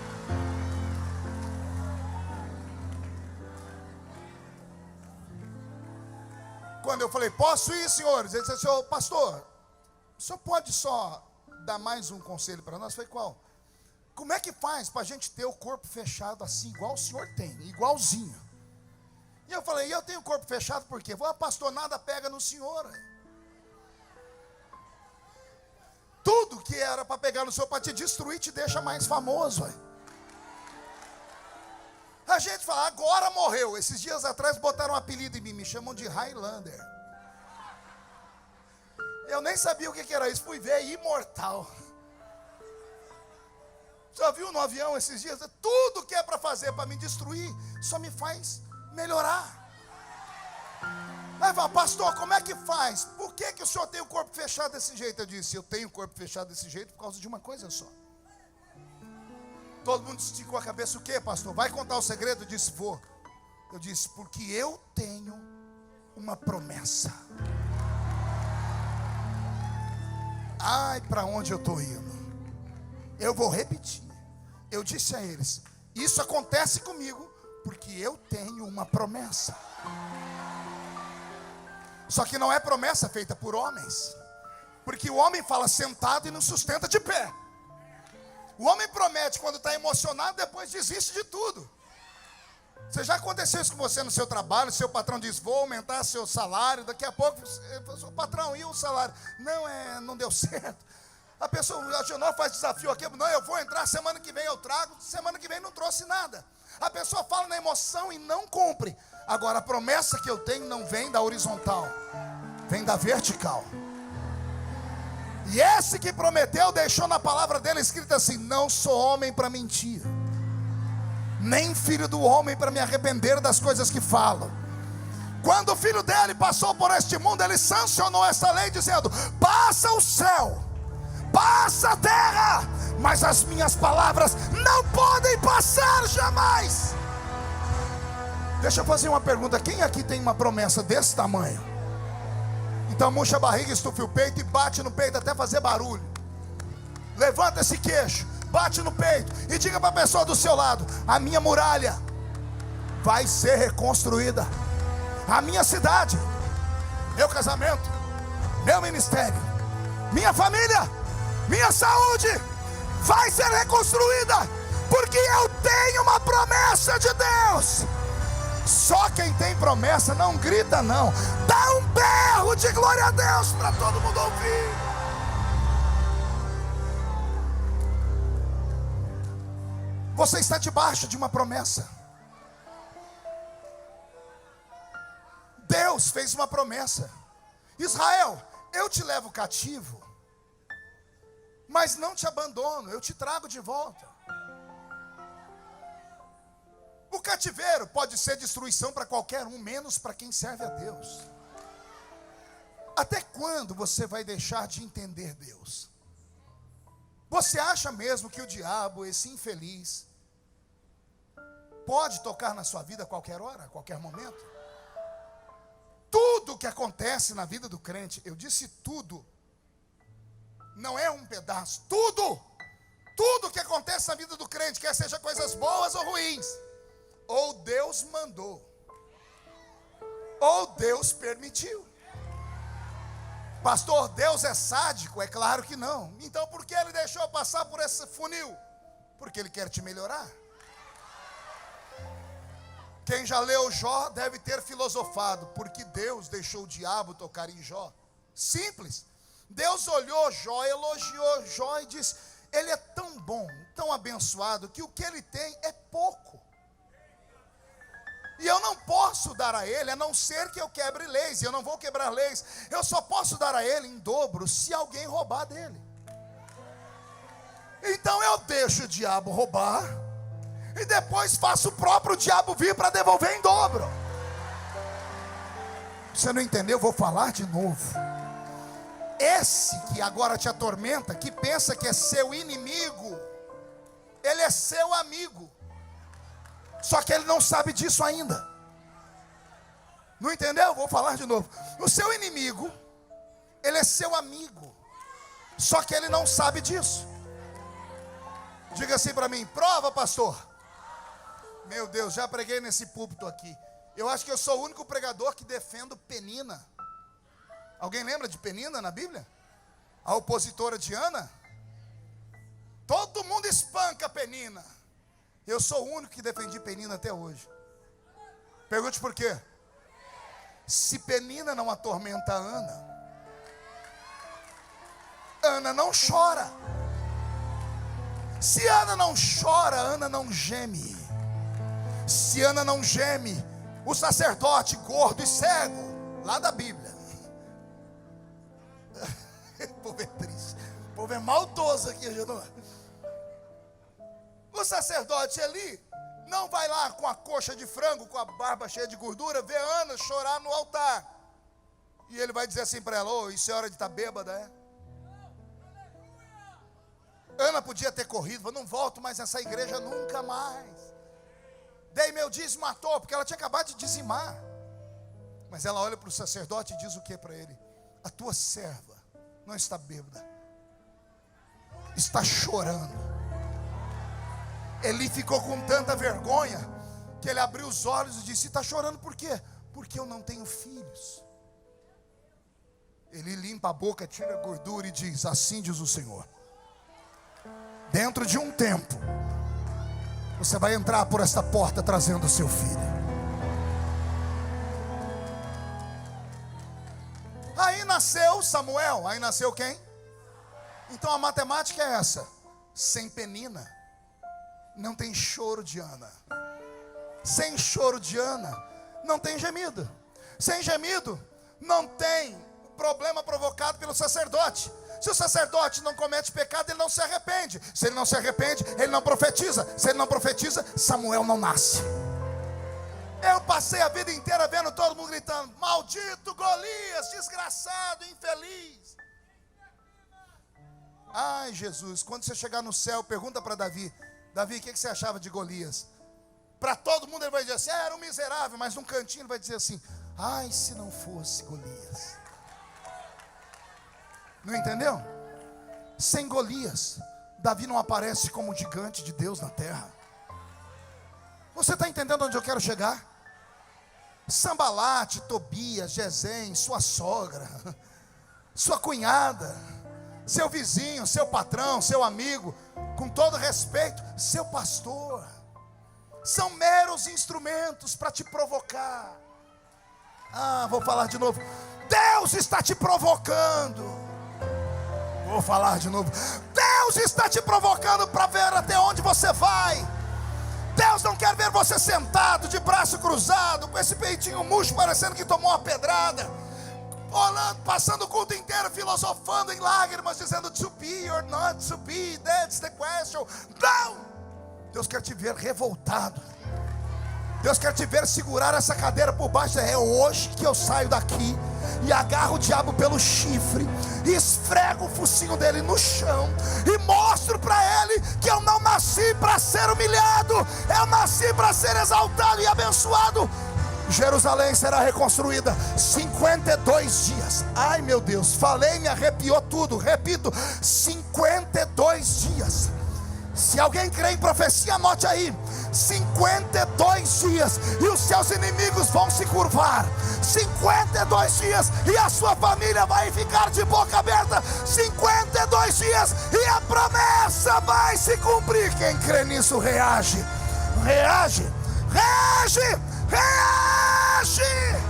Quando eu falei: posso ir, senhores? Ele disse: senhor pastor, o senhor pode só dar mais um conselho para nós? Eu falei: qual? Como é que faz para a gente ter o corpo fechado assim, igual o senhor tem, igualzinho? E eu falei: eu tenho o corpo fechado por quê? Eu falei: pastor, nada pega no senhor. Tudo que era para pegar no senhor, para te destruir, te deixa mais famoso. A gente fala: agora morreu. Esses dias atrás botaram um apelido em mim, me chamam de Highlander. Eu nem sabia o que era isso, fui ver: imortal. Já viu no avião esses dias? Tudo que é para fazer para me destruir, só me faz melhorar. Aí fala: pastor, como é que faz? Por que o senhor tem o corpo fechado desse jeito? Eu disse: eu tenho o corpo fechado desse jeito por causa de uma coisa só. Todo mundo esticou a cabeça: o que, pastor? Vai contar o segredo? Eu disse: vou. Eu disse: porque eu tenho uma promessa. Ai, para onde eu estou indo? Eu vou repetir. Eu disse a eles: isso acontece comigo porque eu tenho uma promessa. Só que não é promessa feita por homens, porque o homem fala sentado e não sustenta de pé. O homem promete quando está emocionado, depois desiste de tudo. Você já aconteceu isso com você no seu trabalho? Seu patrão diz: vou aumentar seu salário. Daqui a pouco, o patrão, e o salário? Não deu certo. A pessoa: a Genor faz desafio aqui. Não, eu vou entrar, semana que vem eu trago. Semana que vem não trouxe nada. A pessoa fala na emoção e não cumpre. Agora, a promessa que eu tenho não vem da horizontal, vem da vertical. E esse que prometeu deixou na palavra dele escrito assim: não sou homem para mentir, nem filho do homem para me arrepender das coisas que falo. Quando o filho dele passou por este mundo, ele sancionou essa lei dizendo: passa o céu, passa a terra, mas as minhas palavras não podem passar jamais. Deixa eu fazer uma pergunta: quem aqui tem uma promessa desse tamanho? Então murcha a barriga, estufe o peito e bate no peito até fazer barulho. Levanta esse queixo, bate no peito e diga para a pessoa do seu lado: a minha muralha vai ser reconstruída. A minha cidade, meu casamento, meu ministério, minha família, minha saúde vai ser reconstruída, porque eu tenho uma promessa de Deus. Só quem tem promessa não grita não. Dá um berro de glória a Deus para todo mundo ouvir. Você está debaixo de uma promessa. Deus fez uma promessa: Israel, eu te levo cativo, mas não te abandono, eu te trago de volta. O cativeiro pode ser destruição para qualquer um, menos para quem serve a Deus. Até quando você vai deixar de entender Deus? Você acha mesmo que o diabo, esse infeliz, pode tocar na sua vida a qualquer hora, a qualquer momento? Tudo que acontece na vida do crente, eu disse tudo, não é um pedaço, tudo que acontece na vida do crente, quer seja coisas boas ou ruins, ou Deus mandou, ou Deus permitiu. Pastor, Deus é sádico? É claro que não. Então por que Ele deixou passar por esse funil? Porque Ele quer te melhorar. Quem já leu Jó deve ter filosofado: porque Deus deixou o diabo tocar em Jó? Simples. Deus olhou Jó, elogiou Jó e disse: ele é tão bom, tão abençoado, que o que ele tem é pouco. E eu não posso dar a ele, a não ser que eu quebre leis. E eu não vou quebrar leis. Eu só posso dar a ele em dobro se alguém roubar dele. Então eu deixo o diabo roubar, e depois faço o próprio diabo vir para devolver em dobro. Você não entendeu? Eu vou falar de novo. Esse que agora te atormenta, que pensa que é seu inimigo, ele é seu amigo. Só que ele não sabe disso ainda. Não entendeu? Vou falar de novo. O seu inimigo, ele é seu amigo. Só que ele não sabe disso. Diga assim para mim: prova, pastor. Meu Deus, já preguei nesse púlpito aqui. Eu acho que eu sou o único pregador que defendo Penina. Alguém lembra de Penina na Bíblia? A opositora de Ana? Todo mundo espanca Penina. Eu sou o único que defendi Penina até hoje. Pergunte por quê? Se Penina não atormenta Ana, Ana não chora. Se Ana não chora, Ana não geme. Se Ana não geme, o sacerdote gordo e cego, lá da Bíblia, o povo é triste, o povo é maldoso aqui, não. O sacerdote Eli não vai lá com a coxa de frango, com a barba cheia de gordura, ver Ana chorar no altar. E ele vai dizer assim para ela: ô, isso é hora de estar bêbada, é? Ana podia ter corrido, falou: não volto mais nessa igreja nunca mais. Dei meu dízimo à toa, porque ela tinha acabado de dizimar. Mas ela olha para o sacerdote e diz o que para ele? A tua serva não está bêbada, está chorando. Eli ficou com tanta vergonha que ele abriu os olhos e disse: está chorando por quê? Porque eu não tenho filhos. Ele limpa a boca, tira a gordura e diz: assim diz o Senhor, dentro de um tempo você vai entrar por esta porta trazendo o seu filho. Aí nasceu Samuel. Aí nasceu quem? Então a matemática é essa: sem Penina não tem choro de Ana. Sem choro de Ana não tem gemido. Sem gemido não tem problema provocado pelo sacerdote. Se o sacerdote não comete pecado, ele não se arrepende. Se ele não se arrepende, ele não profetiza. Se ele não profetiza, Samuel não nasce. Eu passei a vida inteira vendo todo mundo gritando: maldito Golias, desgraçado, infeliz. Ai, Jesus, quando você chegar no céu, pergunta para Davi: Davi, o que você achava de Golias? Para todo mundo ele vai dizer assim: era um miserável. Mas num cantinho ele vai dizer assim: ai, se não fosse Golias. Não entendeu? Sem Golias, Davi não aparece como gigante de Deus na terra. Você está entendendo onde eu quero chegar? Sambalate, Tobias, Gesem, sua sogra, sua cunhada, seu vizinho, seu patrão, seu amigo, com todo respeito, seu pastor, são meros instrumentos para te provocar. Vou falar de novo. Deus está te provocando. Vou falar de novo. Deus está te provocando para ver até onde você vai, Deus não quer ver você sentado, de braço cruzado, com esse peitinho murcho, parecendo que tomou uma pedrada, olhando, passando o culto inteiro filosofando em lágrimas, dizendo to be or not to be, that's the question. Não! Deus quer te ver revoltado. Deus quer te ver segurar essa cadeira por baixo. É hoje que eu saio daqui e agarro o diabo pelo chifre, e esfrego o focinho dele no chão, e mostro para ele que eu não nasci para ser humilhado, eu nasci para ser exaltado e abençoado. Jerusalém será reconstruída 52 dias. Ai meu Deus, falei, me arrepiou tudo. Repito, 52 dias. Se alguém crê em profecia, anote aí: 52 dias, e os seus inimigos vão se curvar. 52 dias, e a sua família vai ficar de boca aberta. 52 dias, e a promessa vai se cumprir. Quem crê nisso, reage. Reage, reage, reage.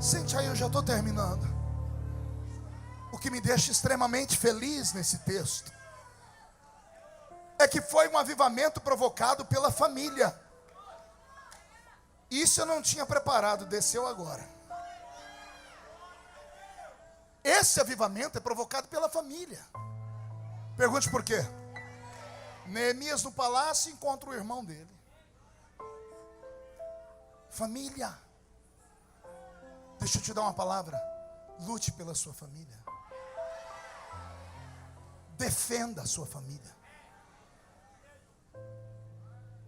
Sente aí, eu já estou terminando. O que me deixa extremamente feliz nesse texto é que foi um avivamento provocado pela família. Isso eu não tinha preparado, desceu agora. Esse avivamento é provocado pela família. Pergunte por quê? Neemias no palácio encontra o irmão dele. Família. Deixa eu te dar uma palavra. Lute pela sua família. Defenda a sua família.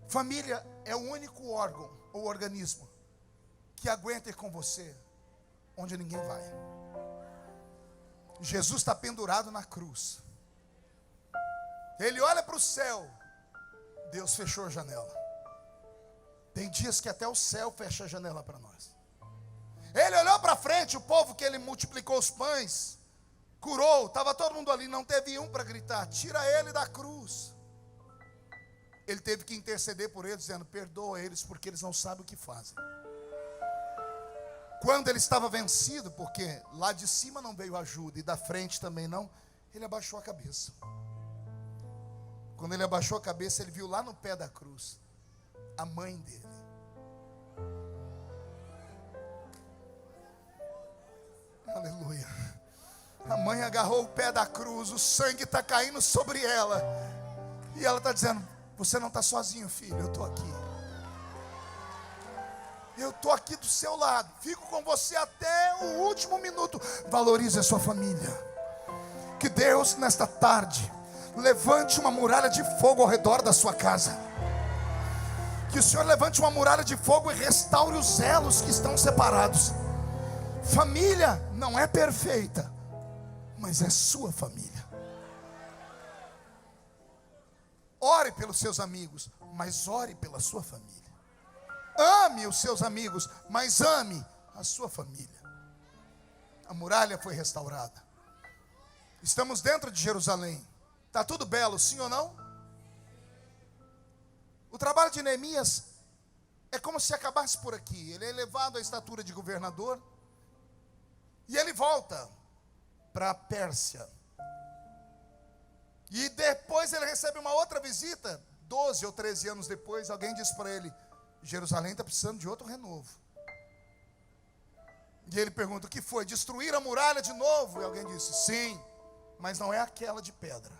Família é o único órgão ou organismo que aguenta ir com você onde ninguém vai. Jesus está pendurado na cruz. Ele olha para o céu. Deus fechou a janela. Tem dias que até o céu fecha a janela para nós. Ele olhou para frente, o povo que ele multiplicou os pães, curou, estava todo mundo ali, não teve um para gritar: tira ele da cruz. Ele teve que interceder por eles, dizendo: perdoa eles, porque eles não sabem o que fazem. Quando ele estava vencido, porque lá de cima não veio ajuda, e da frente também não, ele abaixou a cabeça. Quando ele abaixou a cabeça, ele viu lá no pé da cruz a mãe dele. Aleluia. A mãe agarrou o pé da cruz, o sangue está caindo sobre ela, e ela está dizendo: você não está sozinho, filho, eu estou aqui. Eu estou aqui do seu lado, fico com você até o último minuto. Valorize a sua família. Que Deus nesta tarde levante uma muralha de fogo ao redor da sua casa. Que o Senhor levante uma muralha de fogo e restaure os elos que estão separados. Família não é perfeita, mas é sua família. Ore pelos seus amigos, mas ore pela sua família. Ame os seus amigos, mas ame a sua família. A muralha foi restaurada. Estamos dentro de Jerusalém. Está tudo belo, sim ou não? O trabalho de Neemias é como se acabasse por aqui. Ele é elevado à estatura de governador, e ele volta para a Pérsia. E depois ele recebe uma outra visita. 12 ou 13 anos depois, alguém diz para ele: Jerusalém está precisando de outro renovo. E ele pergunta: o que foi? Destruir a muralha de novo? E alguém disse: sim, mas não é aquela de pedra.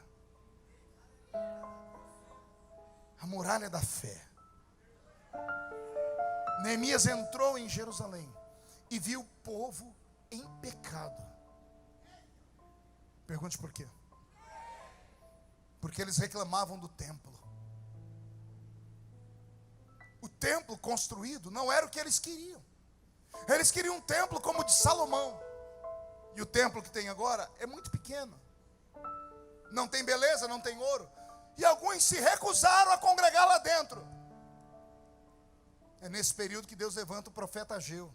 A muralha da fé. Neemias entrou em Jerusalém e viu o povo em pecado. Pergunte por quê? Porque eles reclamavam do templo. O templo construído não era o que eles queriam. Eles queriam um templo como o de Salomão. E o templo que tem agora é muito pequeno. Não tem beleza, não tem ouro. E alguns se recusaram a congregar lá dentro. É nesse período que Deus levanta o profeta Ageu.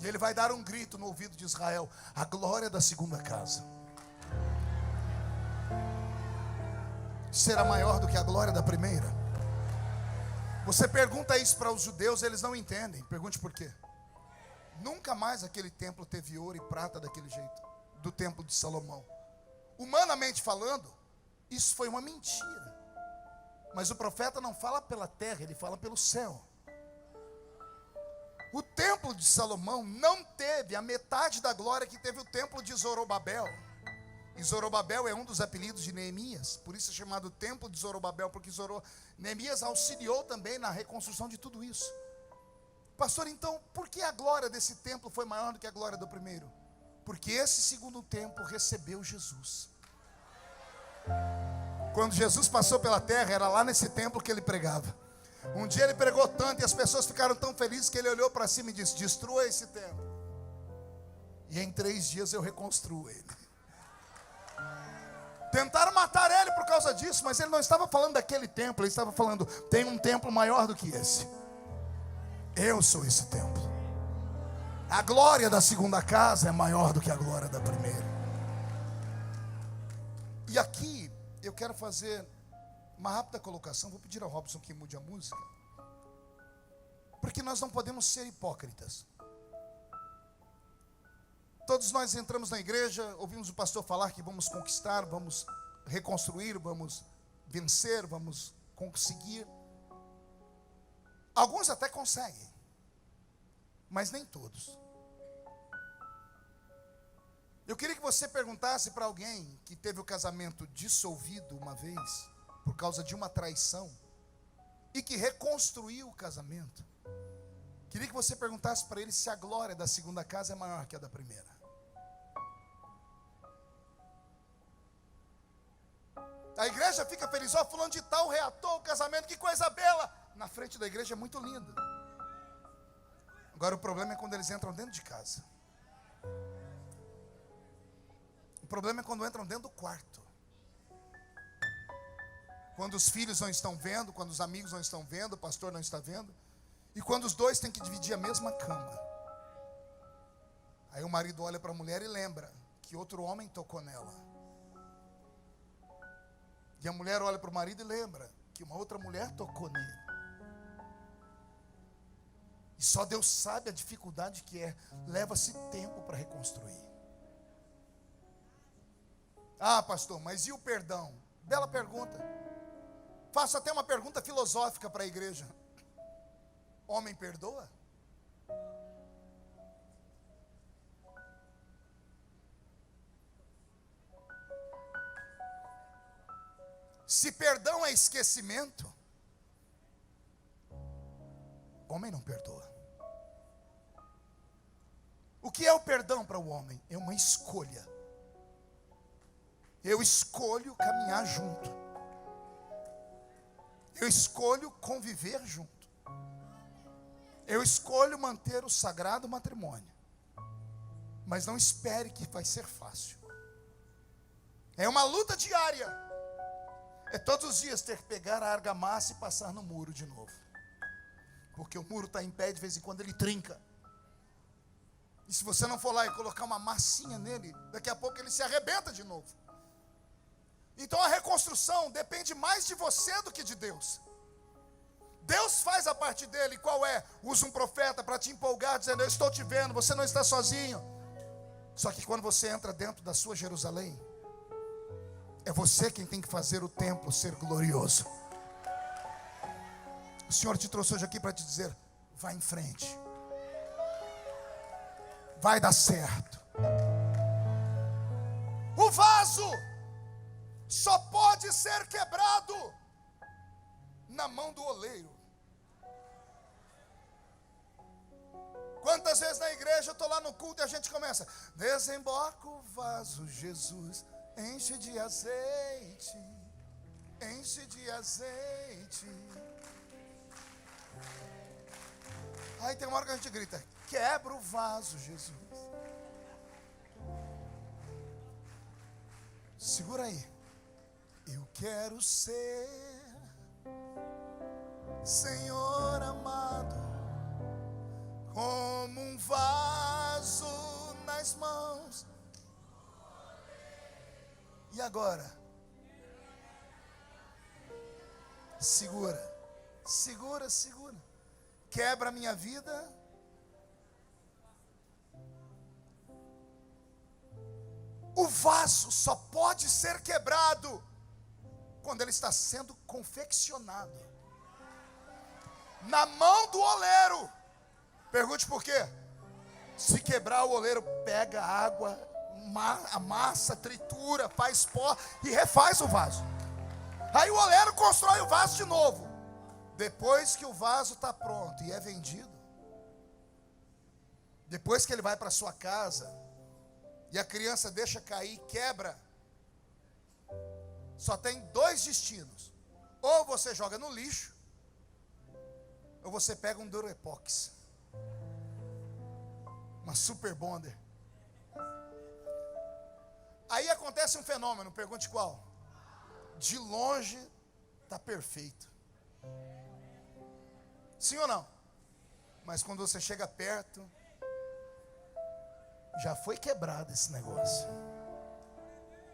E ele vai dar um grito no ouvido de Israel: a glória da segunda casa será maior do que a glória da primeira. Você pergunta isso para os judeus, eles não entendem. Pergunte por quê. Nunca mais aquele templo teve ouro e prata daquele jeito, do templo de Salomão. Humanamente falando, isso foi uma mentira. Mas o profeta não fala pela terra, ele fala pelo céu. O templo de Salomão não teve a metade da glória que teve o templo de Zorobabel. E Zorobabel é um dos apelidos de Neemias, por isso é chamado templo de Zorobabel, porque Neemias auxiliou também na reconstrução de tudo isso. Pastor, então, por que a glória desse templo foi maior do que a glória do primeiro? Porque esse segundo templo recebeu Jesus. Quando Jesus passou pela terra, era lá nesse templo que ele pregava. Um dia ele pregou tanto e as pessoas ficaram tão felizes que ele olhou para cima e disse: destrua esse templo, e em 3 dias eu reconstruo ele. Tentaram matar ele por causa disso, mas ele não estava falando daquele templo, ele estava falando: tem um templo maior do que esse. Eu sou esse templo. A glória da segunda casa é maior do que a glória da primeira. E aqui eu quero fazer uma rápida colocação. Vou pedir ao Robson que mude a música, porque nós não podemos ser hipócritas. Todos nós entramos na igreja, ouvimos o pastor falar que vamos conquistar, vamos reconstruir, vamos vencer, vamos conseguir. Alguns até conseguem, mas nem todos. Eu queria que você perguntasse para alguém que teve o casamento dissolvido uma vez, por causa de uma traição, e que reconstruiu o casamento. Queria que você perguntasse para ele se a glória da segunda casa é maior que a da primeira. A igreja fica feliz: ó, fulano de tal reatou o casamento, que coisa bela. Na frente da igreja é muito lindo. Agora o problema é quando eles entram dentro de casa. O problema é quando entram dentro do quarto. Quando os filhos não estão vendo, quando os amigos não estão vendo, o pastor não está vendo, e quando os dois têm que dividir a mesma cama. Aí o marido olha para a mulher e lembra que outro homem tocou nela. E a mulher olha para o marido e lembra que uma outra mulher tocou nele. E só Deus sabe a dificuldade que é. Leva-se tempo para reconstruir. Ah, pastor, mas e o perdão? Bela pergunta. Faço até uma pergunta filosófica para a igreja. Homem perdoa? Se perdão é esquecimento, homem não perdoa. O que é o perdão para o homem? É uma escolha. Eu escolho caminhar junto. Eu escolho conviver junto. Eu escolho manter o sagrado matrimônio. Mas não espere que vai ser fácil. É uma luta diária. É todos os dias ter que pegar a argamassa e passar no muro de novo. Porque o muro está em pé, de vez em quando ele trinca. E se você não for lá e colocar uma massinha nele, daqui a pouco ele se arrebenta de novo. Então a reconstrução depende mais de você do que de Deus. Deus faz a parte dele. Qual é? Usa um profeta para te empolgar, dizendo: eu estou te vendo, você não está sozinho. Só que quando você entra dentro da sua Jerusalém, é você quem tem que fazer o templo ser glorioso. O Senhor te trouxe hoje aqui para te dizer: vai em frente, vai dar certo. O vaso só pode ser quebrado na mão do oleiro. Quantas vezes na igreja eu estou lá no culto e a gente começa: desemboca o vaso, Jesus, enche de azeite, enche de azeite. Aí tem uma hora que a gente grita: quebra o vaso, Jesus. Segura aí. Eu quero ser, Senhor amado, como um vaso nas mãos. E agora? Segura, segura, segura. Quebra a minha vida, O vaso só pode ser quebrado quando ele está sendo confeccionado na mão do oleiro. Pergunte por quê? Se quebrar, o oleiro pega água, amassa, tritura, faz pó e refaz o vaso. Aí o oleiro constrói o vaso de novo. Depois que o vaso está pronto e é vendido, depois que ele vai para sua casa e a criança deixa cair e quebra, só tem dois destinos: ou você joga no lixo, ou você pega um Durepox, uma Super Bonder. Aí acontece um fenômeno, pergunte qual? De longe está perfeito, sim ou não? Mas quando você chega perto, já foi quebrado esse negócio.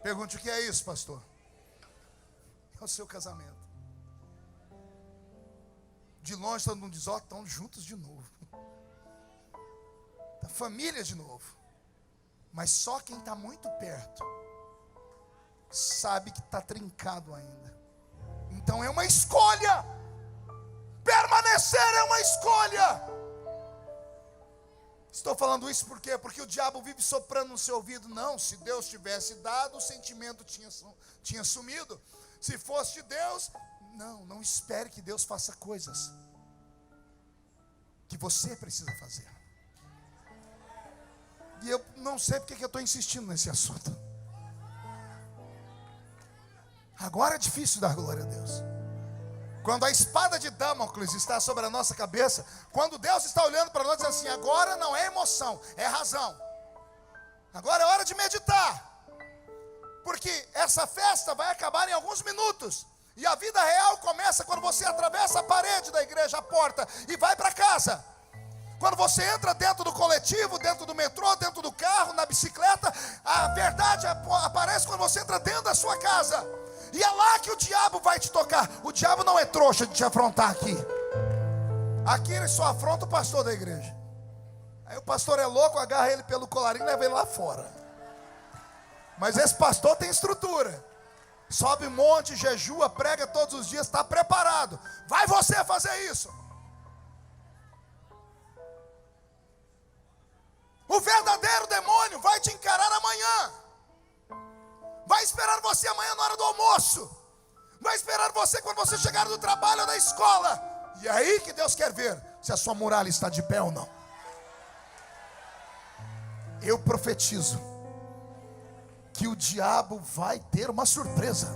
Pergunte: o que é isso, pastor? É o seu casamento. De longe todo mundo diz: ó, estão juntos de novo, da família de novo. Mas só quem está muito perto sabe que está trincado ainda. Então é uma escolha. Permanecer é uma escolha. Estou falando isso por quê? Porque o diabo vive soprando no seu ouvido: não, se Deus tivesse dado, o sentimento tinha sumido. Se fosse de Deus, não espere que Deus faça coisas que você precisa fazer. E eu não sei porque que eu estou insistindo nesse assunto. Agora é difícil dar glória a Deus. Quando a espada de Damocles está sobre a nossa cabeça, quando Deus está olhando para nós e diz assim: agora não é emoção, é razão. Agora é hora de meditar. Porque essa festa vai acabar em alguns minutos. E a vida real começa quando você atravessa a parede da igreja, a porta, e vai para casa. Quando você entra dentro do coletivo, dentro do metrô, dentro do carro, na bicicleta, a verdade aparece quando você entra dentro da sua casa. E é lá que o diabo vai te tocar. O diabo não é trouxa de te afrontar aqui. Aqui ele só afronta o pastor da igreja. Aí o pastor é louco, agarra ele pelo colarinho e leva ele lá fora. Mas esse pastor tem estrutura. Sobe um monte, jejua, prega todos os dias, está preparado. Vai você fazer isso. O verdadeiro demônio vai te encarar amanhã. Vai esperar você amanhã na hora do almoço. Vai esperar você quando você chegar do trabalho ou da escola. E é aí que Deus quer ver se a sua muralha está de pé ou não. Eu profetizo que o diabo vai ter uma surpresa.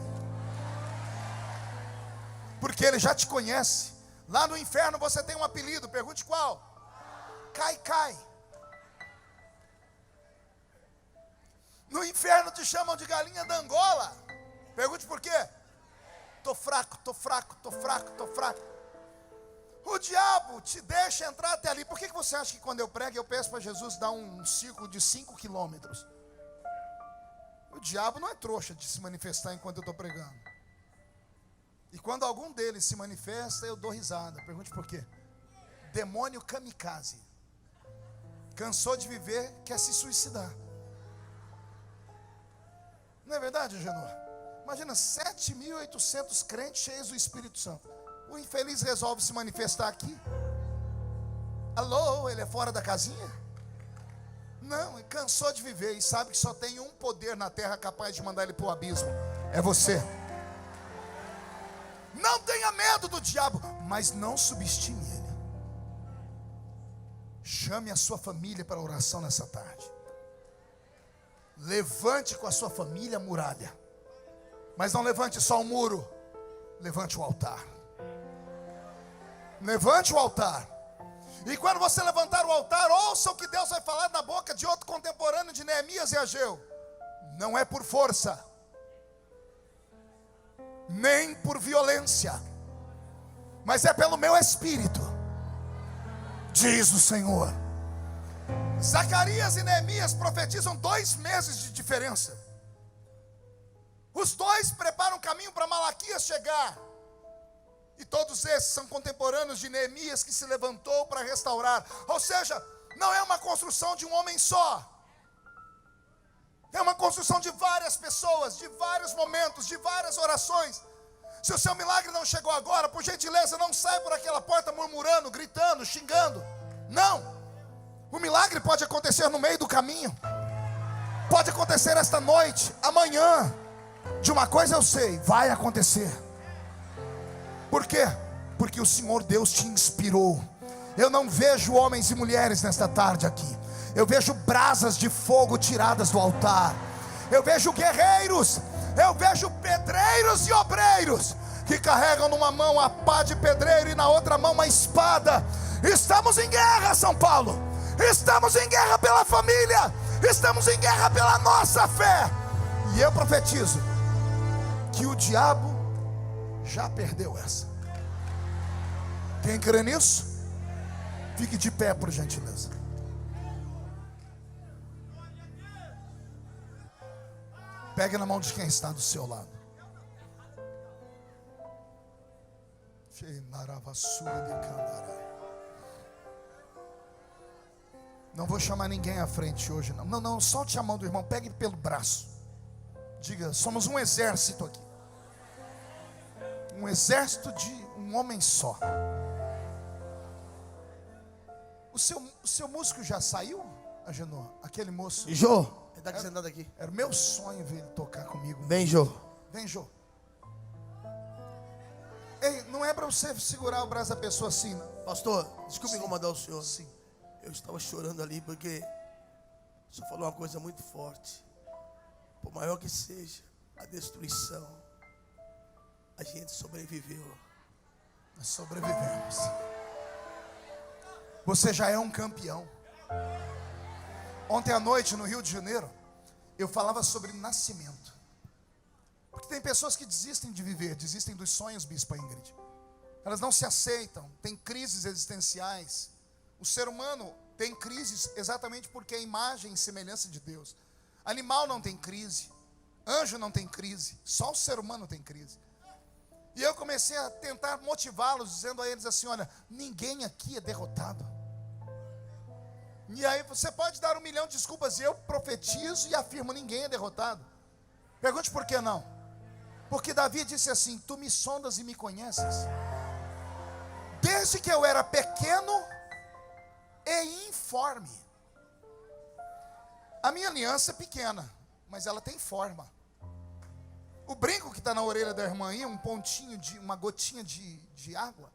Porque ele já te conhece. Lá no inferno você tem um apelido, pergunte qual? Cai. No inferno te chamam de galinha da Angola. Pergunte por quê? Tô fraco. O diabo te deixa entrar até ali. Por que você acha que quando eu prego, eu peço para Jesus dar um círculo de 5 quilômetros? O diabo não é trouxa de se manifestar enquanto eu estou pregando. E quando algum deles se manifesta, eu dou risada. Pergunte por quê? Demônio kamikaze. Cansou de viver, quer se suicidar. Não é verdade, Genor? Imagina 7.800 crentes cheios do Espírito Santo. O infeliz resolve se manifestar aqui. Alô, ele é fora da casinha? Não, ele cansou de viver e sabe que só tem um poder na terra capaz de mandar ele para o abismo. É você. Não tenha medo do diabo, mas não subestime ele. Chame a sua família para a oração nessa tarde. Levante com a sua família a muralha. Mas não levante só o muro. Levante o altar. Levante o altar. E quando você levantar o altar, ouça o que Deus vai falar na boca de outro contemporâneo de Neemias e Ageu. Não é por força, nem por violência, mas é pelo meu espírito, diz o Senhor. Zacarias e Neemias profetizam 2 meses de diferença. Os dois preparam o caminho para Malaquias chegar. E todos esses são contemporâneos de Neemias, que se levantou para restaurar. Ou seja, não é uma construção de um homem só. É uma construção de várias pessoas, de vários momentos, de várias orações. Se o seu milagre não chegou agora, por gentileza, não saia por aquela porta murmurando, gritando, xingando. Não. O milagre pode acontecer no meio do caminho. Pode acontecer esta noite, amanhã. De uma coisa eu sei, vai acontecer. Por quê? Porque o Senhor Deus te inspirou. Eu não vejo homens e mulheres nesta tarde aqui. Eu vejo brasas de fogo tiradas do altar. Eu vejo guerreiros. Eu vejo pedreiros e obreiros que carregam numa mão a pá de pedreiro e na outra mão uma espada. Estamos em guerra, São Paulo. Estamos em guerra pela família. Estamos em guerra pela nossa fé. E eu profetizo que o diabo já perdeu essa. Quem crê nisso? Fique de pé, por gentileza. Pegue na mão de quem está do seu lado. Não vou chamar ninguém à frente hoje, não. Não, solte a mão do irmão, pegue pelo braço. Diga, somos um exército aqui. Um exército de um homem só. O seu músico já saiu, Agenor? Aquele moço. Jô, ele está sentado aqui. Era o meu sonho ver ele tocar comigo. Vem, Jô. Vem, Jô. Ei, não é para você segurar o braço da pessoa assim, não. Pastor, desculpe incomodar o senhor. Sim. Eu estava chorando ali porque o senhor falou uma coisa muito forte. Por maior que seja a destruição, a gente sobreviveu. Nós sobrevivemos. Você já é um campeão. Ontem à noite no Rio de Janeiro, eu falava sobre nascimento. Porque tem pessoas que desistem de viver, desistem dos sonhos, Bispa Ingrid. Elas não se aceitam, tem crises existenciais. O ser humano tem crises exatamente porque é imagem e semelhança de Deus. Animal não tem crise, anjo não tem crise, só o ser humano tem crise. E eu comecei a tentar motivá-los, dizendo a eles assim: olha, ninguém aqui é derrotado. E aí você pode dar 1 milhão de desculpas, e eu profetizo e afirmo: ninguém é derrotado. Pergunte por que não? Porque Davi disse assim: tu me sondas e me conheces. Desde que eu era pequeno e informe. A minha aliança é pequena, mas ela tem forma. O brinco que está na orelha da irmã aí, um pontinho, uma gotinha de água,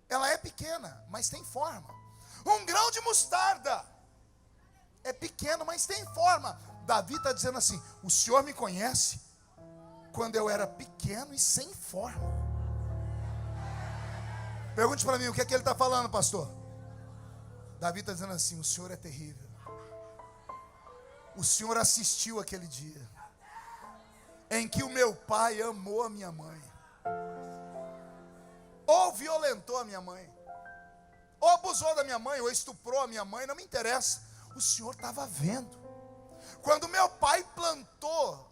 ela é pequena, mas tem forma. Um grão de mostarda é pequeno, mas tem forma. Davi está dizendo assim: o Senhor me conhece quando eu era pequeno e sem forma. Pergunte para mim, o que é que ele está falando, pastor? Davi está dizendo assim: o Senhor é terrível. O Senhor assistiu aquele dia em que o meu pai amou a minha mãe, ou violentou a minha mãe, ou abusou da minha mãe, ou estuprou a minha mãe, não me interessa. O Senhor estava vendo. Quando meu pai plantou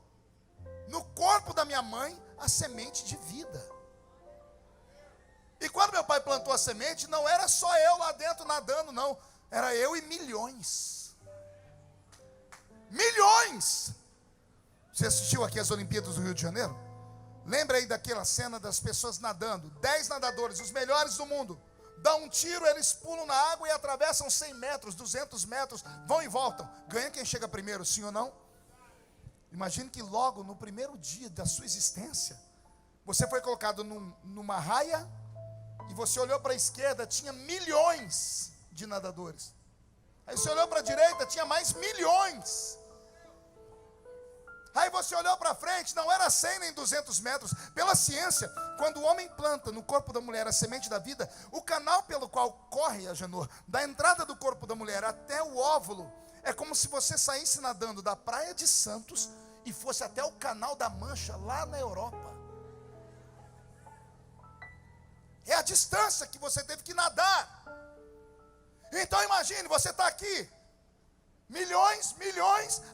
no corpo da minha mãe a semente de vida. E quando meu pai plantou a semente, não era só eu lá dentro nadando, não. Era eu e milhões. Milhões! Você assistiu aqui as Olimpíadas do Rio de Janeiro? Lembra aí daquela cena das pessoas nadando? 10 nadadores, os melhores do mundo. Dá um tiro, eles pulam na água e atravessam 100 metros, 200 metros, vão e voltam. Ganha quem chega primeiro, sim ou não? Imagine que logo no primeiro dia da sua existência, você foi colocado numa raia e você olhou para a esquerda, tinha milhões de nadadores. Aí você olhou para a direita, tinha mais milhões. Aí você olhou para frente, não era 100 nem 200 metros. Pela ciência, quando o homem planta no corpo da mulher a semente da vida, o canal pelo qual corre, Agenor, da entrada do corpo da mulher até o óvulo, é como se você saísse nadando da Praia de Santos e fosse até o Canal da Mancha, lá na Europa. É a distância que você teve que nadar. Então imagine, você está aqui, milhões,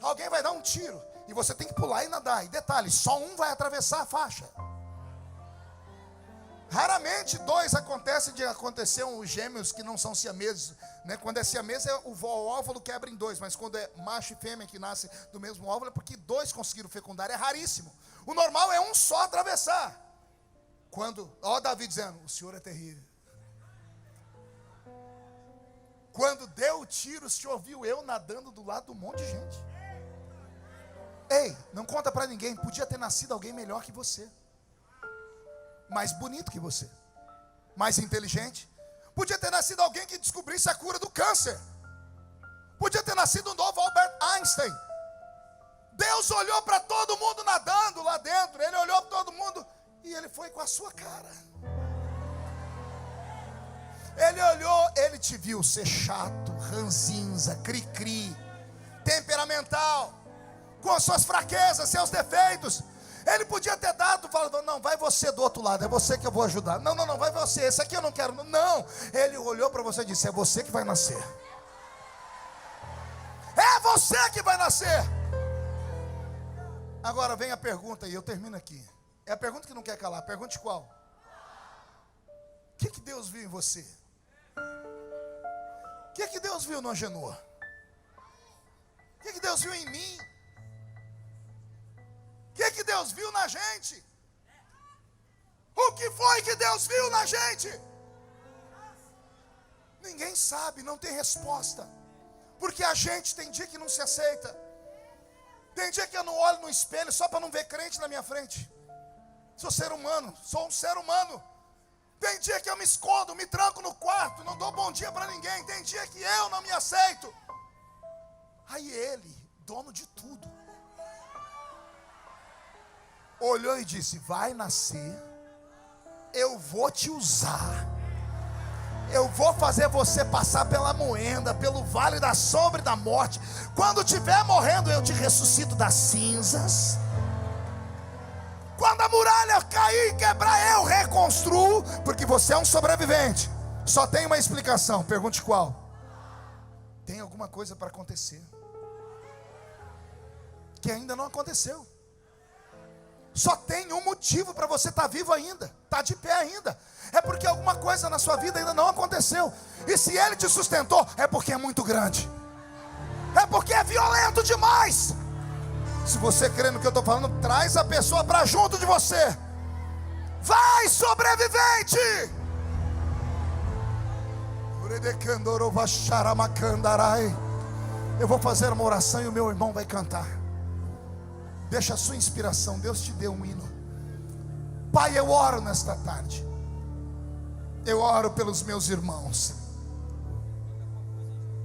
alguém vai dar um tiro, e você tem que pular e nadar. E detalhe, só um vai atravessar a faixa. Raramente Geralmente dois acontecem os gêmeos que não são siameses, né? Quando é siamês, o óvulo quebra em dois, mas quando é macho e fêmea que nascem do mesmo óvulo, é porque dois conseguiram fecundar, é raríssimo. O normal é um só atravessar. Ó Davi dizendo, o Senhor é terrível. Quando deu o tiro, o Senhor viu eu nadando do lado de um monte de gente. Ei, não conta pra ninguém, podia ter nascido alguém melhor que você, mais bonito que você, mais inteligente. Podia ter nascido alguém que descobrisse a cura do câncer. Podia ter nascido um novo Albert Einstein. Deus olhou para todo mundo nadando lá dentro. Ele olhou para todo mundo e ele foi com a sua cara. Ele olhou, ele te viu ser chato, ranzinza, cri-cri, temperamental, com as suas fraquezas, seus defeitos. Ele podia ter dado, falando, não, vai você do outro lado, é você que eu vou ajudar. Não, vai você, esse aqui eu não quero. Não, ele olhou para você e disse, é você que vai nascer. É você que vai nascer. Agora vem a pergunta e eu termino aqui. É a pergunta que não quer calar. Pergunte qual? O que Deus viu em você? O que Deus viu no Agenor? O que Deus viu em mim? O que Deus viu na gente? O que foi que Deus viu na gente? Ninguém sabe, não tem resposta. Porque a gente tem dia que não se aceita. Tem dia que eu não olho no espelho só para não ver crente na minha frente. Sou ser humano, sou um ser humano. Tem dia que eu me escondo, me tranco no quarto, não dou bom dia para ninguém. Tem dia que eu não me aceito. Aí ele, dono de tudo, olhou e disse, vai nascer, eu vou te usar. Eu vou fazer você passar pela moenda, pelo vale da sombra e da morte. Quando estiver morrendo, eu te ressuscito das cinzas. Quando a muralha cair e quebrar, eu reconstruo, porque você é um sobrevivente. Só tem uma explicação, pergunte qual? Tem alguma coisa para acontecer que ainda não aconteceu. Só tem um motivo para você estar vivo ainda, estar de pé ainda. É porque alguma coisa na sua vida ainda não aconteceu. E se ele te sustentou, é porque é muito grande. É porque é violento demais. Se você crê no que eu estou falando, traz a pessoa para junto de você. Vai, sobrevivente! Eu vou fazer uma oração e o meu irmão vai cantar. Deixa a sua inspiração, Deus te deu um hino. Pai, eu oro nesta tarde. Eu oro pelos meus irmãos.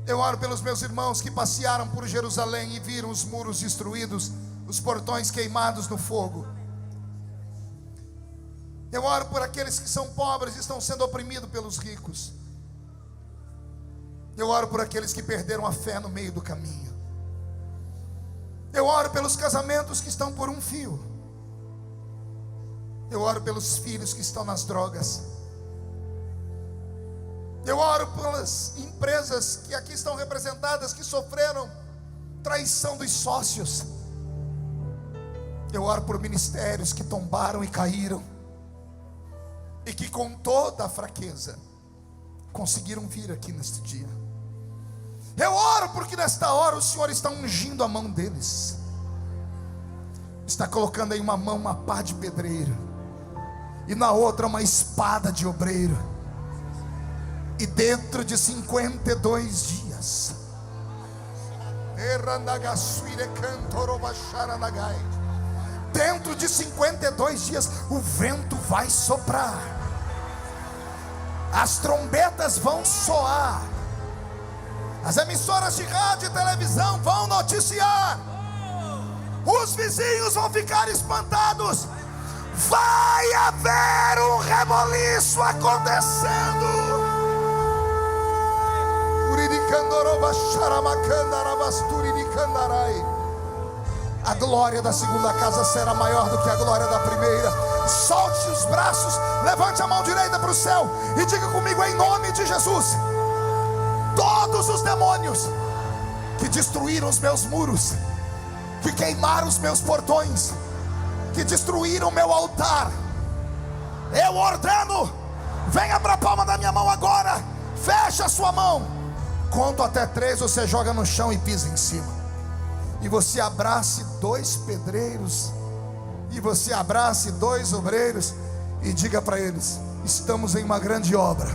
Eu oro pelos meus irmãos que passearam por Jerusalém e viram os muros destruídos, os portões queimados no fogo. Eu oro por aqueles que são pobres e estão sendo oprimidos pelos ricos. Eu oro por aqueles que perderam a fé no meio do caminho. Eu oro pelos casamentos que estão por um fio. Eu oro pelos filhos que estão nas drogas. Eu oro pelas empresas que aqui estão representadas, que sofreram traição dos sócios. Eu oro por ministérios que tombaram e caíram, e que com toda a fraqueza conseguiram vir aqui neste dia. Eu oro porque nesta hora o Senhor está ungindo a mão deles. Está colocando em uma mão uma pá de pedreiro, e na outra uma espada de obreiro. E dentro de 52 dias, dentro de 52 dias, o vento vai soprar, as trombetas vão soar, as emissoras de rádio e televisão vão noticiar, os vizinhos vão ficar espantados. Vai haver um reboliço acontecendo. A glória da segunda casa será maior do que a glória da primeira. Solte os braços, levante a mão direita para o céu e diga comigo em nome de Jesus: todos os demônios que destruíram os meus muros, que queimaram os meus portões, que destruíram o meu altar, eu ordeno Venha para a palma da minha mão agora. Fecha a sua mão. Conto até 3, você joga no chão e pisa em cima. E você abrace 2 pedreiros. E você abrace 2 obreiros. E diga para eles: estamos em uma grande obra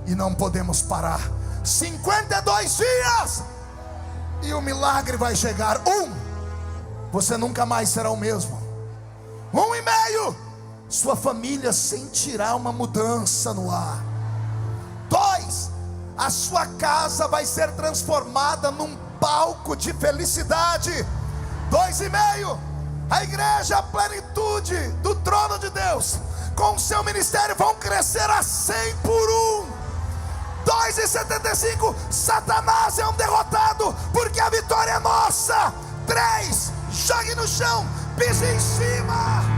e não podemos parar. 52 dias e o milagre vai chegar. 1, você nunca mais será o mesmo. 1,5, sua família sentirá uma mudança no ar. 2, a sua casa vai ser transformada num palco de felicidade. 2,5, a igreja, a plenitude do trono de Deus, com o seu ministério vão crescer a 100 por 1. 2,75, Satanás é um derrotado, porque a vitória é nossa. 3, jogue no chão, pise em cima.